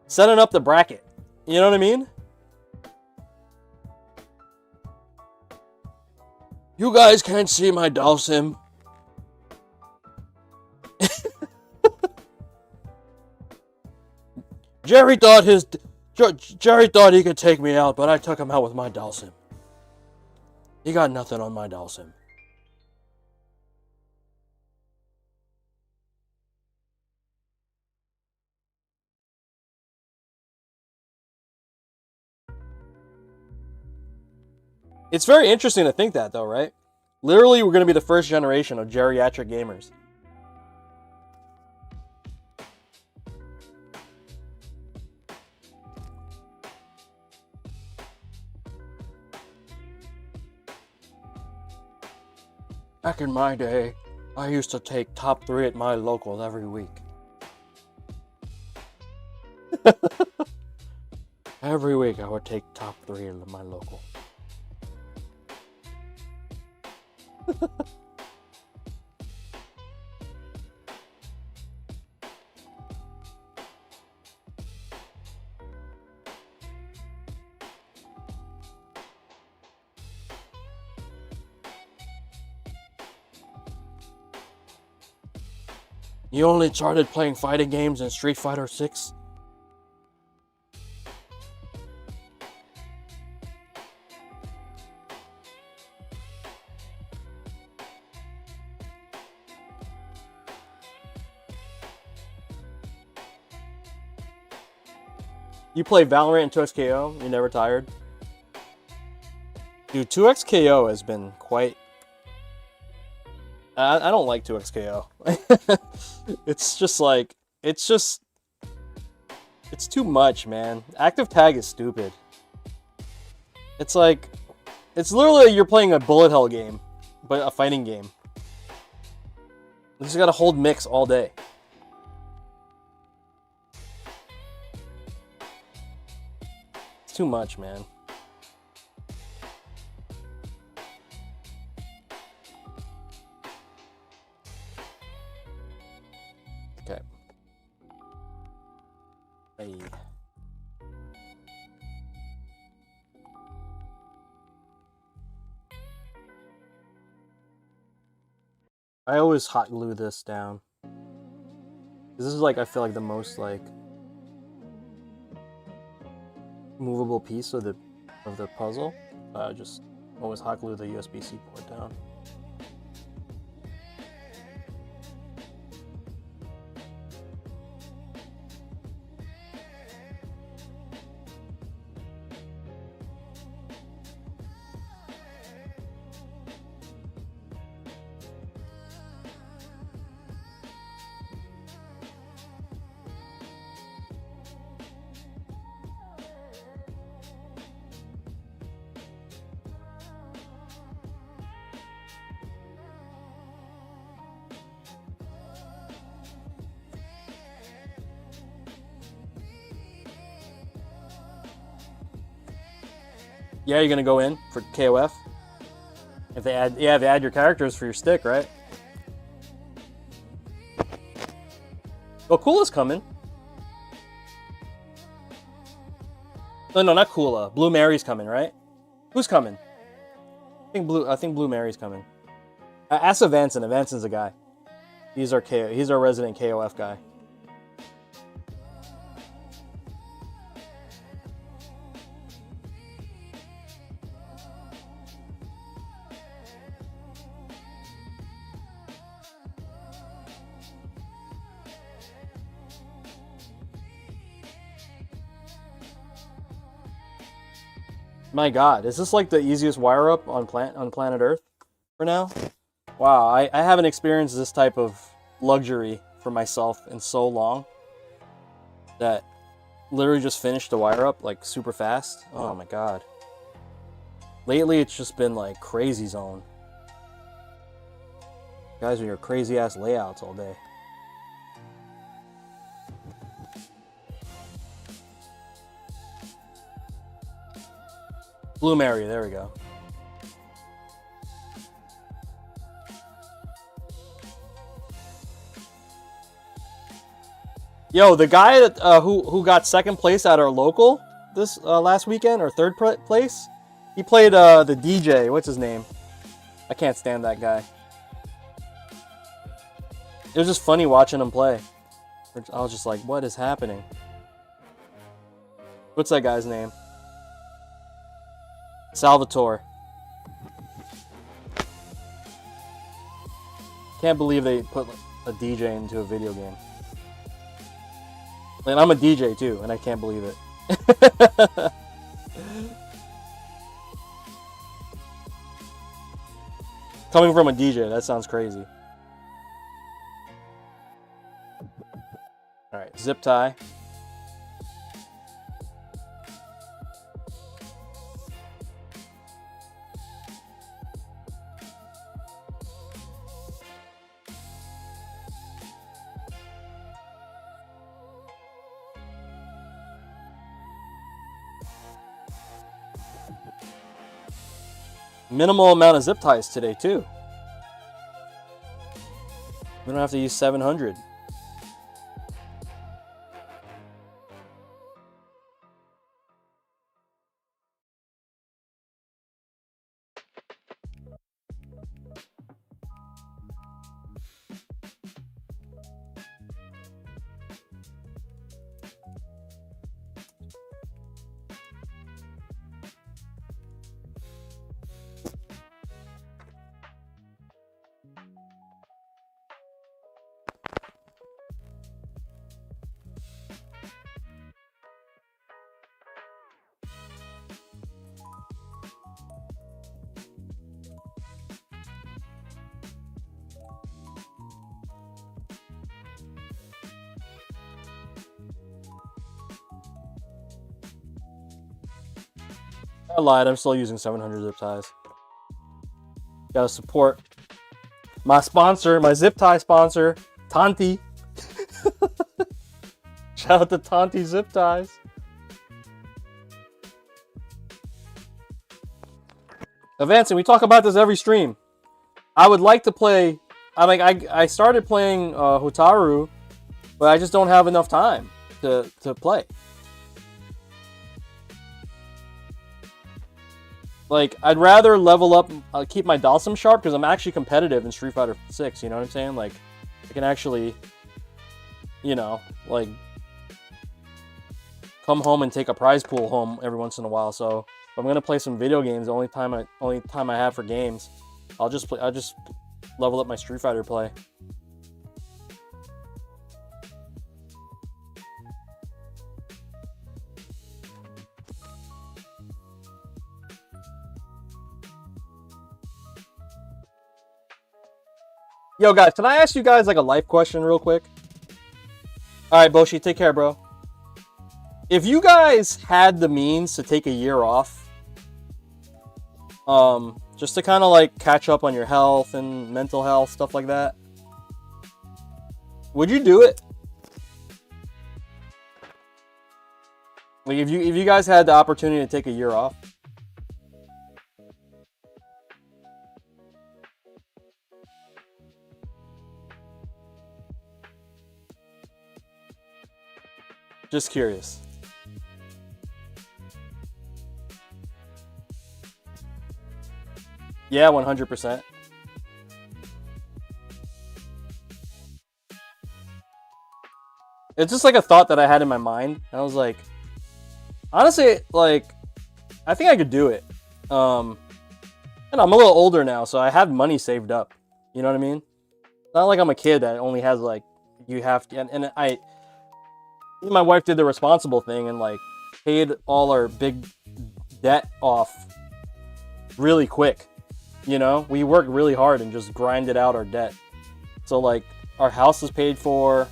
setting up the bracket. You know what I mean? You guys can't see my Dalsim. Jerry thought he could take me out, but I took him out with my Dalsim. He got nothing on my Dalsim. It's very interesting to think that, though, right? Literally, we're going to be the first generation of geriatric gamers. Back in my day, I used to take top 3 at my local every week. Every week I would take top 3 at my local. You only started playing fighting games in Street Fighter 6? You play Valorant and 2XKO? You're never tired? Dude, 2XKO has been quite... I don't like 2XKO. It's just like... It's too much, man. Active tag is stupid. It's like... It's literally you're playing a bullet hell game, but a fighting game. You just gotta hold mix all day. It's too much, man. Okay. Hey. I always hot glue this down. This is like, I feel like the most like... movable piece of the puzzle. Just always hot glue the USB-C port down. Yeah, you're gonna go in for KOF. If they add, yeah, they add your characters for your stick, right? Oh, Kula's coming. No, not Kula. Blue Mary's coming, right? Who's coming? I think Blue Mary's coming. Ask Avanson. Avanson's a guy. He's our resident KOF guy. My God, is this like the easiest wire up on planet Earth for now? Wow, I haven't experienced this type of luxury for myself in so long. That literally just finished the wire up like super fast. Oh my God. Lately it's just been like crazy zone. Guys with your crazy ass layouts all day. Blue Mary, there we go. Yo, the guy that who got second place at our local this last weekend, or third place, he played the DJ. What's his name? I can't stand that guy. It was just funny watching him play. I was just like, what is happening? What's that guy's name? Salvatore. Can't believe they put a DJ into a video game. And I'm a DJ too, and I can't believe it. Coming from a DJ, that sounds crazy. Alright, zip tie. Minimal amount of zip ties today too. We don't have to use 700. I lied, I'm still using 700 zip ties. Gotta support my sponsor, my zip tie sponsor, Tanti. Shout out to Tanti Zip Ties. Advancing, we talk about this every stream. I would like to play, I started playing Hotaru, but I just don't have enough time to play. Like, I'd rather level up, keep my Dalsum sharp, because I'm actually competitive in Street Fighter 6, you know what I'm saying? Like, I can actually, you know, like, come home and take a prize pool home every once in a while. So if I'm gonna play some video games, the only time I have for games, I'll just level up my Street Fighter play. Yo, guys, can I ask you guys like a life question real quick? All right, Boshi, take care, bro. If you guys had the means to take a year off, just to kind of like catch up on your health and mental health, stuff like that, would you do it? Like if you guys had the opportunity to take a year off? Just curious. Yeah, 100%. It's just like a thought that I had in my mind. I was like, honestly, like, I think I could do it. And I'm a little older now, so I have money saved up. You know what I mean? It's not like I'm a kid that only has like, you have to, and my wife did the responsible thing and like paid all our big debt off really quick. You know, we worked really hard and just grinded out our debt. So like our house is paid for.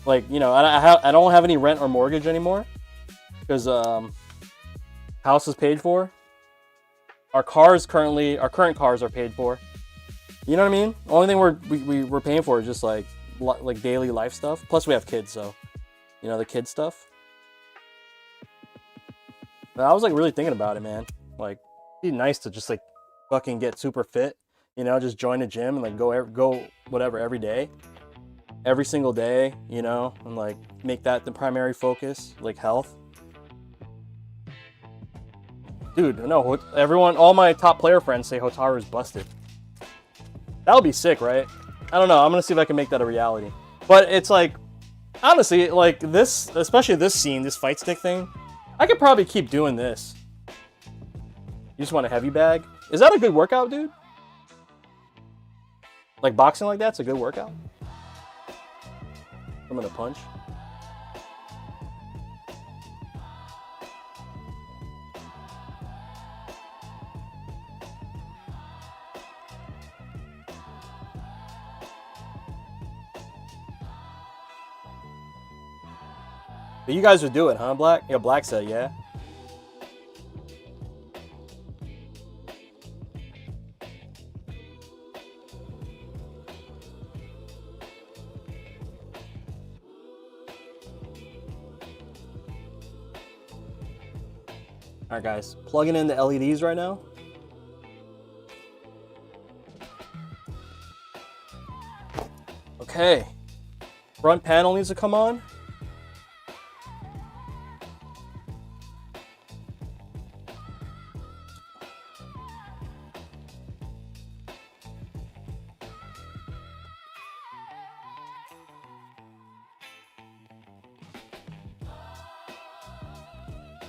Like, you know, I don't have any rent or mortgage anymore because house is paid for. Our current cars are paid for. You know what I mean? The only thing we're paying for is just like daily life stuff. Plus we have kids, so you know, the kid stuff. But I was like really thinking about it, man. Like, it'd be nice to just like fucking get super fit. You know, just join a gym and like go whatever every day, every single day. You know, and like make that the primary focus, like health. Dude, no, everyone, all my top player friends say Hotaru's busted. That would be sick, right? I don't know. I'm gonna see if I can make that a reality. But it's like, honestly, like this, especially this scene, this fight stick thing, I could probably keep doing this. You just want a heavy bag? Is that a good workout, dude? Like boxing like that's a good workout? I'm gonna punch. But you guys would do it, huh, Black? Yeah, Black said, yeah. All right, guys, plugging in the LEDs right now. Okay, front panel needs to come on.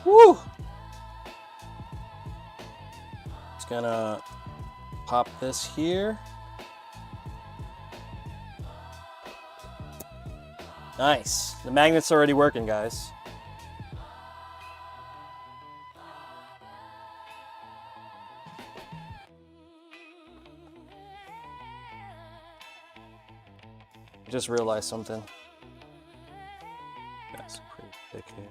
Woo! Just gonna pop this here. Nice. The magnet's already working, guys. I just realized something. That's pretty thick here.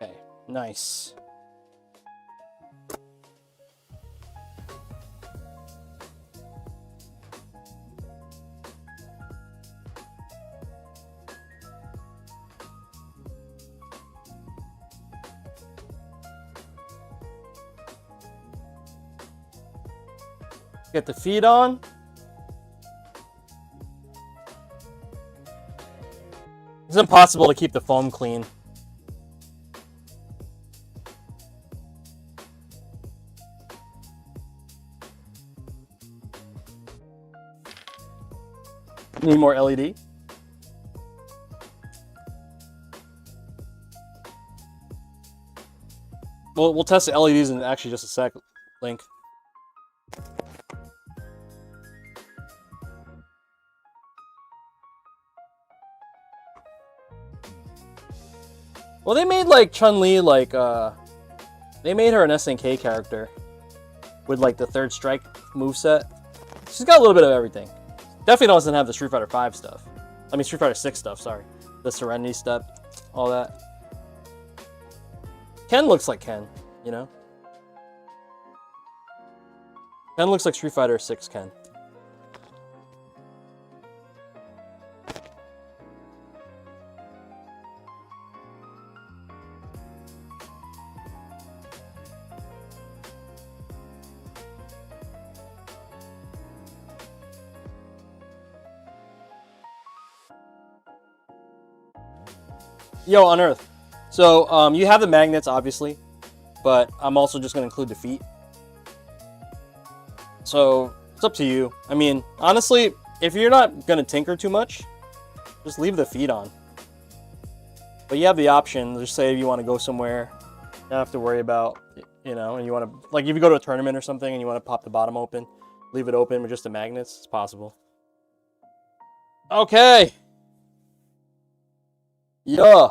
Okay, nice. Get the feed on. It's impossible to keep the foam clean. Need more LED? Well, we'll test the LEDs in actually just a sec, Link. Well, they made like Chun-Li like they made her an SNK character with like the third strike moveset. She's got a little bit of everything. Definitely doesn't have the Street Fighter 5 stuff. I mean Street Fighter 6 stuff, sorry. The Serenity step, all that. Ken looks like Ken, you know? Ken looks like Street Fighter 6 Ken. Yo, Unearth. So, you have the magnets, obviously, but I'm also just going to include the feet. So, it's up to you. I mean, honestly, if you're not going to tinker too much, just leave the feet on. But you have the option, just say if you want to go somewhere, you don't have to worry about, you know, and you want to, like if you go to a tournament or something and you want to pop the bottom open, leave it open with just the magnets, it's possible. Okay. Yeah.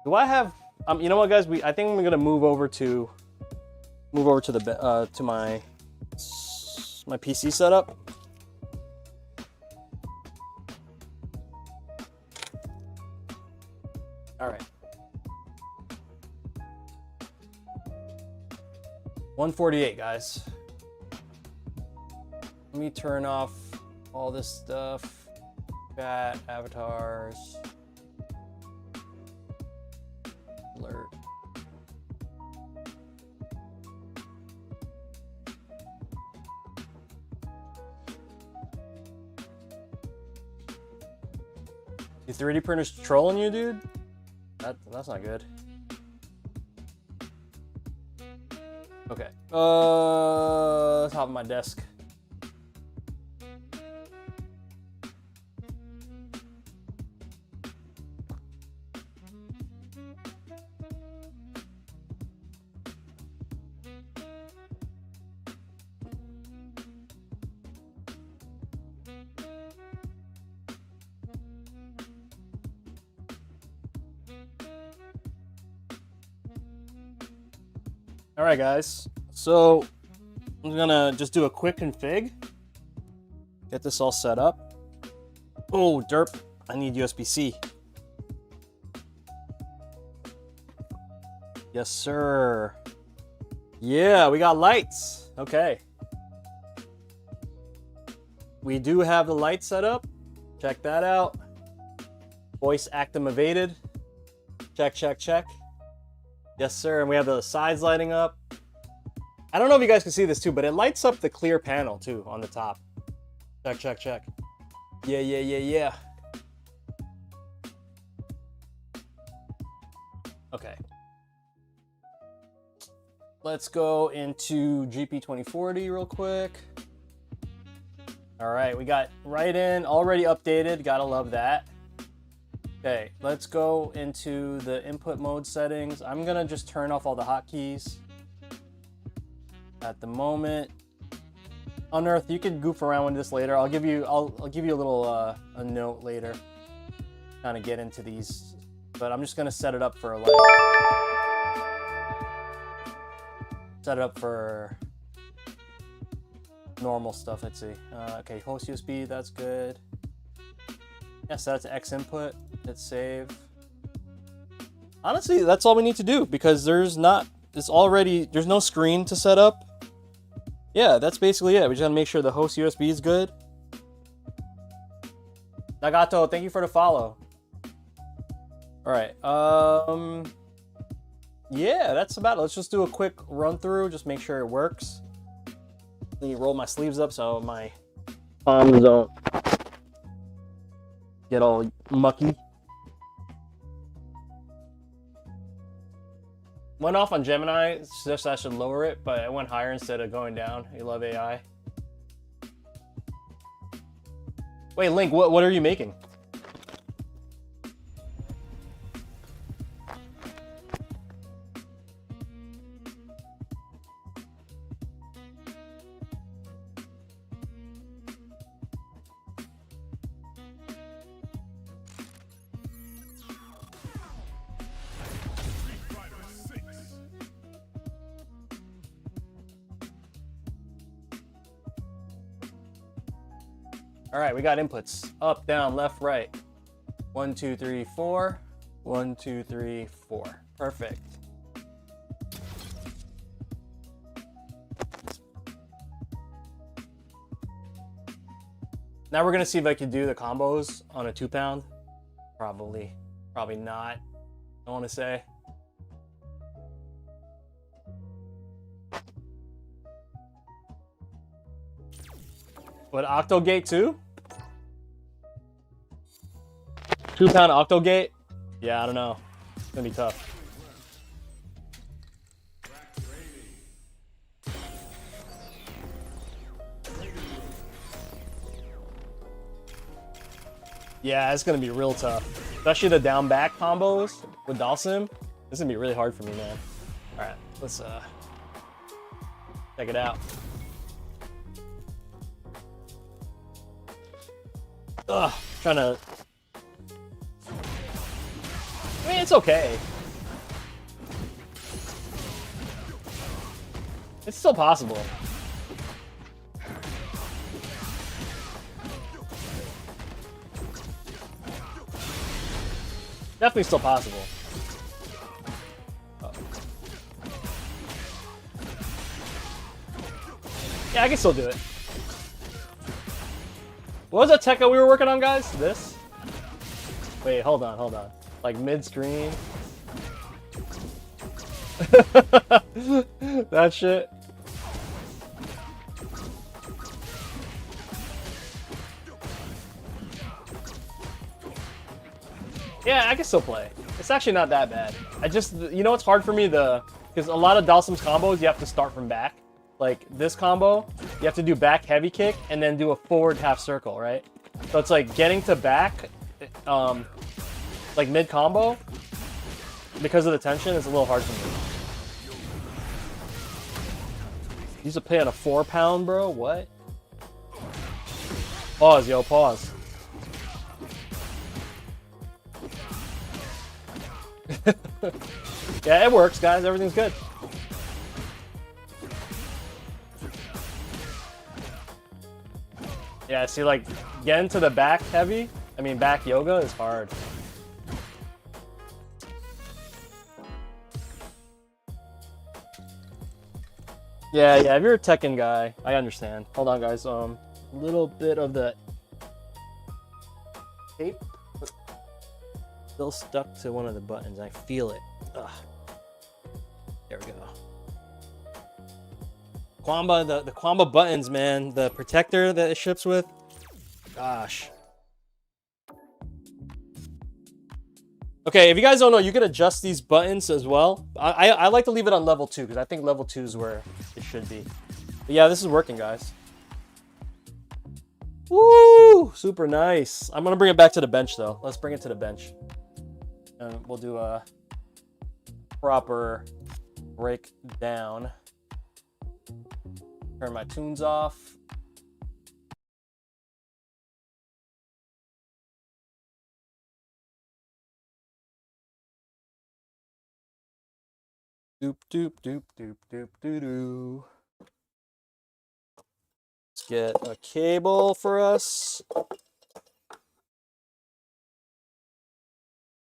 Do I have? You know what, guys? I think I'm gonna move over to the to my PC setup. All right. 148, guys. Let me turn off all this stuff. Chat, avatars, alert. Your 3D printer's trolling you, dude? That's not good. Okay. Top of my desk. All right, guys. So I'm gonna just do a quick config. Get this all set up. Oh, derp. I need USB-C. Yes, sir. Yeah, we got lights. Okay. We do have the lights set up. Check that out. Voice activated. Check, check, check. Yes, sir. And we have the sides lighting up. I don't know if you guys can see this too, but it lights up the clear panel too on the top. Check, check, check. Yeah, yeah, yeah, yeah. Okay. Let's go into GP2040 real quick. All right, we got right in, already updated. Gotta love that. Okay, let's go into the input mode settings. I'm gonna just turn off all the hotkeys at the moment. Unearth, you can goof around with this later. I'll give you a little a note later, kind of get into these. But I'm just gonna set it up for like normal stuff. Let's see. Okay, host USB, that's good. Yes, that's X input. Hit save. Honestly, that's all we need to do because there's no screen to set up. Yeah, that's basically it. We just gotta make sure the host USB is good. Nagato, thank you for the follow. All right. Yeah, that's about it. Let's just do a quick run through, just make sure it works. Let me roll my sleeves up so my palms don't get all mucky. Went off on Gemini, suggests I should lower it, but it went higher instead of going down. You love AI. Wait, Link, what are you making? All right, we got inputs. Up, down, left, right. 1, 2, 3, 4. 1, 2, 3, 4. Perfect. Now we're gonna see if I can do the combos on a 2-pound. Probably not. I want to say. What, Octogate too? 2-pound Octogate? Yeah, I don't know. It's gonna be tough. Yeah, it's gonna be real tough. Especially the down back combos with Dalsim. This is gonna be really hard for me, man. Alright, let's check it out. Ugh, trying to. I mean, it's okay. It's still possible. Definitely still possible. Oh. Yeah, I can still do it. What was that Tekka we were working on, guys? This? Wait, hold on. Like mid-screen. That shit. Yeah, I can still play. It's actually not that bad. I just, you know what's hard for me? Because a lot of Dalsim's combos, you have to start from back. Like this combo, you have to do back heavy kick and then do a forward half circle, right? So it's like getting to back, like mid combo, because of the tension, it's a little hard for me. He's a play on a 4-pound, bro. What? Pause, yo, pause. Yeah, it works, guys. Everything's good. Yeah, see, like, getting to the back heavy, back yoga is hard. Yeah, if you're a Tekken guy, I understand. Hold on, guys. A little bit of the tape still stuck to one of the buttons. I feel it. Ugh. There we go. Kwamba, the Kwamba buttons, man. The protector that it ships with. Gosh. Okay, if you guys don't know, you can adjust these buttons as well. I like to leave it on level 2 because I think level 2 is where it should be. But yeah, this is working, guys. Woo! Super nice. I'm gonna bring it back to the bench though. Let's bring it to the bench. And we'll do a proper breakdown. Turn my tunes off. Doop doop doop doop doop doo doo. Let's get a cable for us.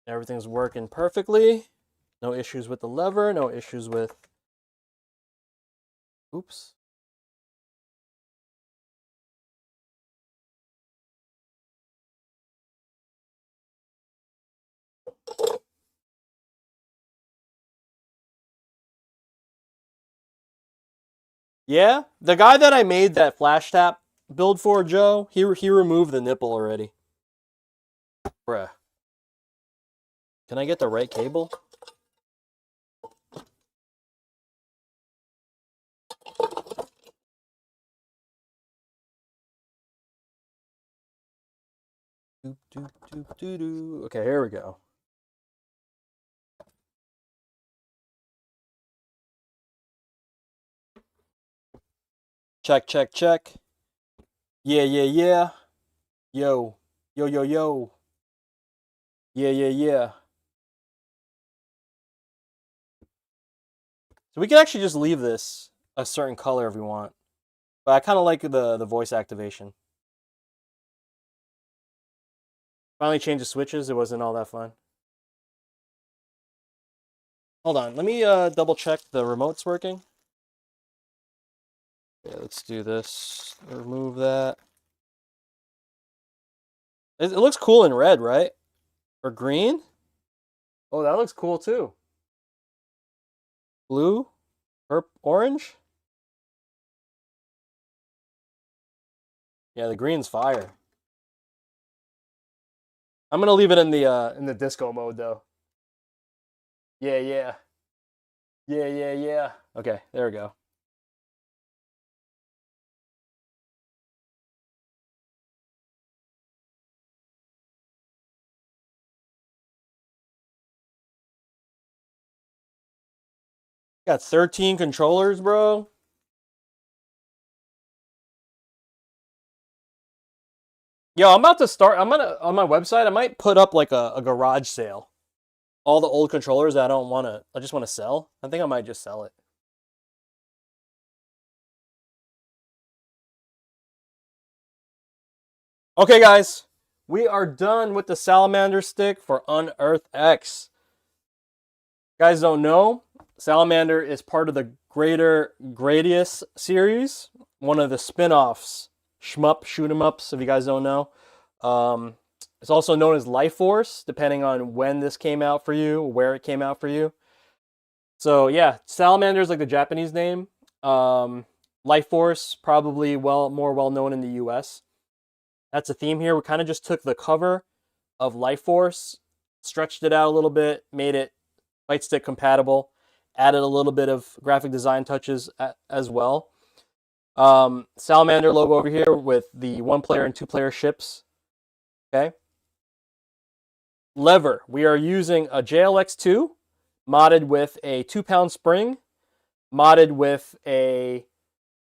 Everything's working perfectly. No issues with the lever, no issues with... Oops. Yeah, the guy that I made that flash tap build for, Joe, he removed the nipple already. Bruh. Can I get the right cable? Doop, doop, doop, doo, doo. Okay, here we go. Check, check, check. Yeah, yeah, yeah. Yo. Yo, yo, yo. Yeah, yeah, yeah. So we can actually just leave this a certain color if we want. But I kind of like the voice activation. Finally changed the switches. It wasn't all that fun. Hold on. Let me double check the remote's working. Yeah, let's do this. Remove that. It looks cool in red, right? Or green? Oh, that looks cool too. Blue? Orange? Yeah, the green's fire. I'm gonna leave it in the disco mode though. Yeah, yeah. Yeah, yeah, yeah. Okay, there we go. Got 13 controllers, bro. Yo, I'm about to start. I'm gonna on my website. I might put up like a garage sale. All the old controllers that I don't want to. I just want to sell. I think I might just sell it. Okay, guys, we are done with the Salamander stick for Unearth X. Guys don't know, Salamander is part of the greater Gradius series, one of the spin-offs, shmup, shoot 'em ups, if you guys don't know. It's also known as Life Force, depending on when this came out for you, where it came out for you. So yeah, Salamander is like the Japanese name. Life Force, probably more well known in the US. That's a theme here. We kind of just took the cover of Life Force, stretched it out a little bit, made it Fightstick compatible, added a little bit of graphic design touches as well. Salamander logo over here with the 1-player and 2-player ships. Okay. Lever. We are using a JLX2 modded with a 2-pound spring, modded with a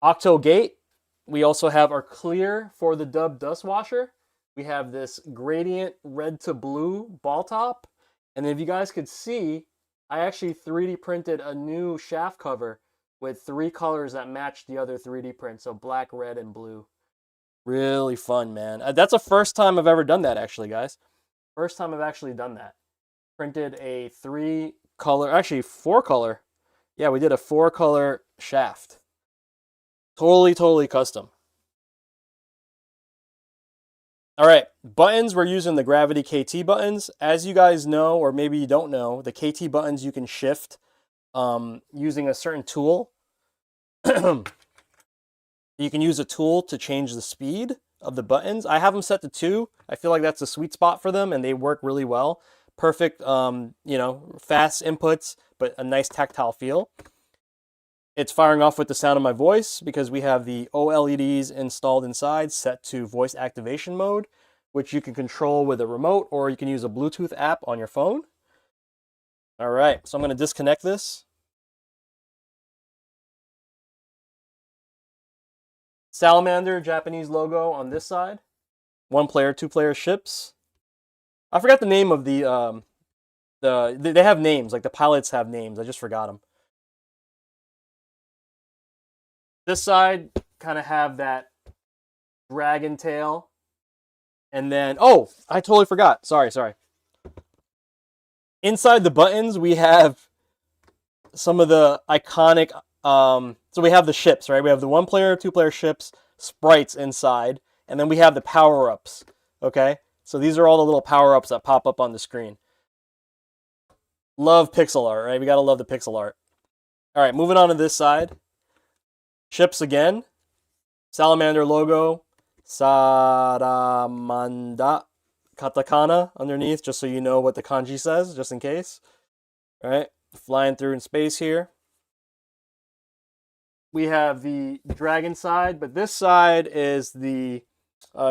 octo gate. We also have our clear for the dub dust washer. We have this gradient red to blue ball top. And if you guys could see, I actually 3D printed a new shaft cover with 3 colors that match the other 3D print. So black, red, and blue. Really fun, man. That's the first time I've ever done that, actually, guys. First time I've actually done that. Printed a 3-color, actually 4-color. Yeah, we did a 4-color shaft. Totally custom. All right, buttons, we're using the Gravity KT buttons. As you guys know, or maybe you don't know, the KT buttons you can shift using a certain tool. You can use a tool to change the speed of the buttons. I have them set to 2. I feel like that's a sweet spot for them, and they work really well. Perfect, fast inputs, but a nice tactile feel. It's firing off with the sound of my voice because we have the OLEDs installed inside set to voice activation mode, which you can control with a remote or you can use a Bluetooth app on your phone. All right, so I'm going to disconnect this. Salamander, Japanese logo on this side. 1-player, 2-player ships. I forgot the name of they have names, like the pilots have names. I just forgot them. This side kind of have that dragon tail. And then, oh, I totally forgot. Sorry. Inside the buttons, we have some of the iconic, so we have the ships, right? We have the 1-player, 2-player ships, sprites inside, and then we have the power-ups, okay? So these are all the little power-ups that pop up on the screen. Love pixel art, right? We gotta love the pixel art. All right, moving on to this side. Ships again. Salamander logo. Saramanda. Katakana underneath, just so you know what the kanji says, just in case. All right. Flying through in space here. We have the dragon side, but this side is the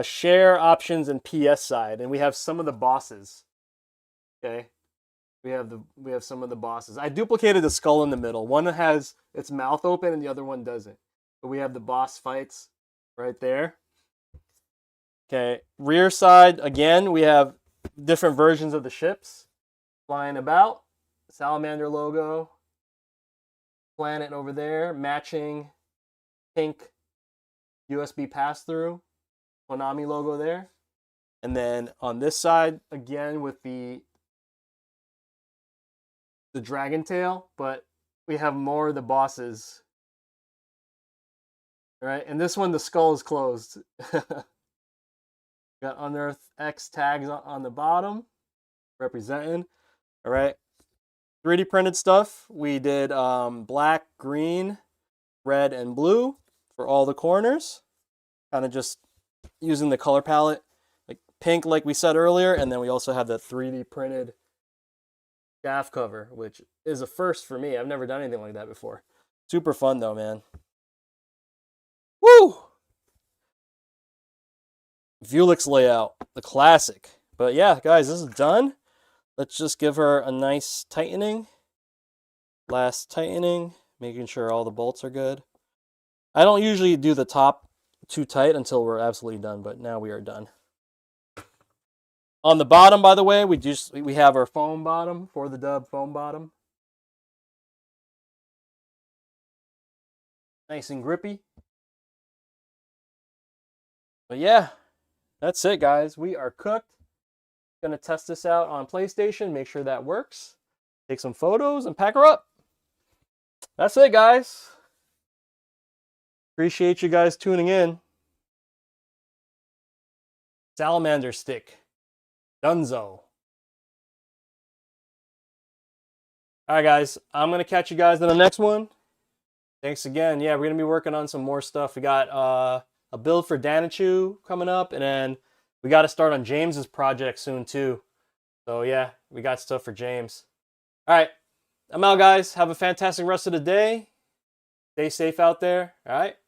share options and PS side, and we have some of the bosses. Okay, we have some of the bosses. I duplicated the skull in the middle. One has its mouth open, and the other one doesn't. But we have the boss fights right there. Okay, rear side again. We have different versions of the ships flying about. Salamander logo. Planet over there, matching pink USB pass-through, Konami logo there. And then on this side, again with the dragon tail, but we have more of the bosses. All right, and this one, the skull is closed. Got Unearth X tags on the bottom, representing. All right. 3D printed stuff. We did black, green, red, and blue for all the corners. Kind of just using the color palette. Like pink, like we said earlier, and then we also have the 3D printed shaft cover, which is a first for me. I've never done anything like that before. Super fun though, man. Woo! Vuelix layout, the classic. But yeah, guys, this is done. Let's just give her a nice tightening. Last tightening, making sure all the bolts are good. I don't usually do the top too tight until we're absolutely done, but now we are done. On the bottom, by the way, we have our foam bottom, for the dub foam bottom. Nice and grippy. But yeah, that's it, guys. We are cooked. Gonna test this out on PlayStation, make sure that works. Take some photos and pack her up. That's it, guys. Appreciate you guys tuning in. Salamander stick. Dunzo. Alright, guys. I'm gonna catch you guys in the next one. Thanks again. Yeah, we're gonna be working on some more stuff. We got a build for Danichu coming up, and then we got to start on James's project soon too. So yeah, we got stuff for James. All right, I'm out, guys. Have a fantastic rest of the day. Stay safe out there. All right.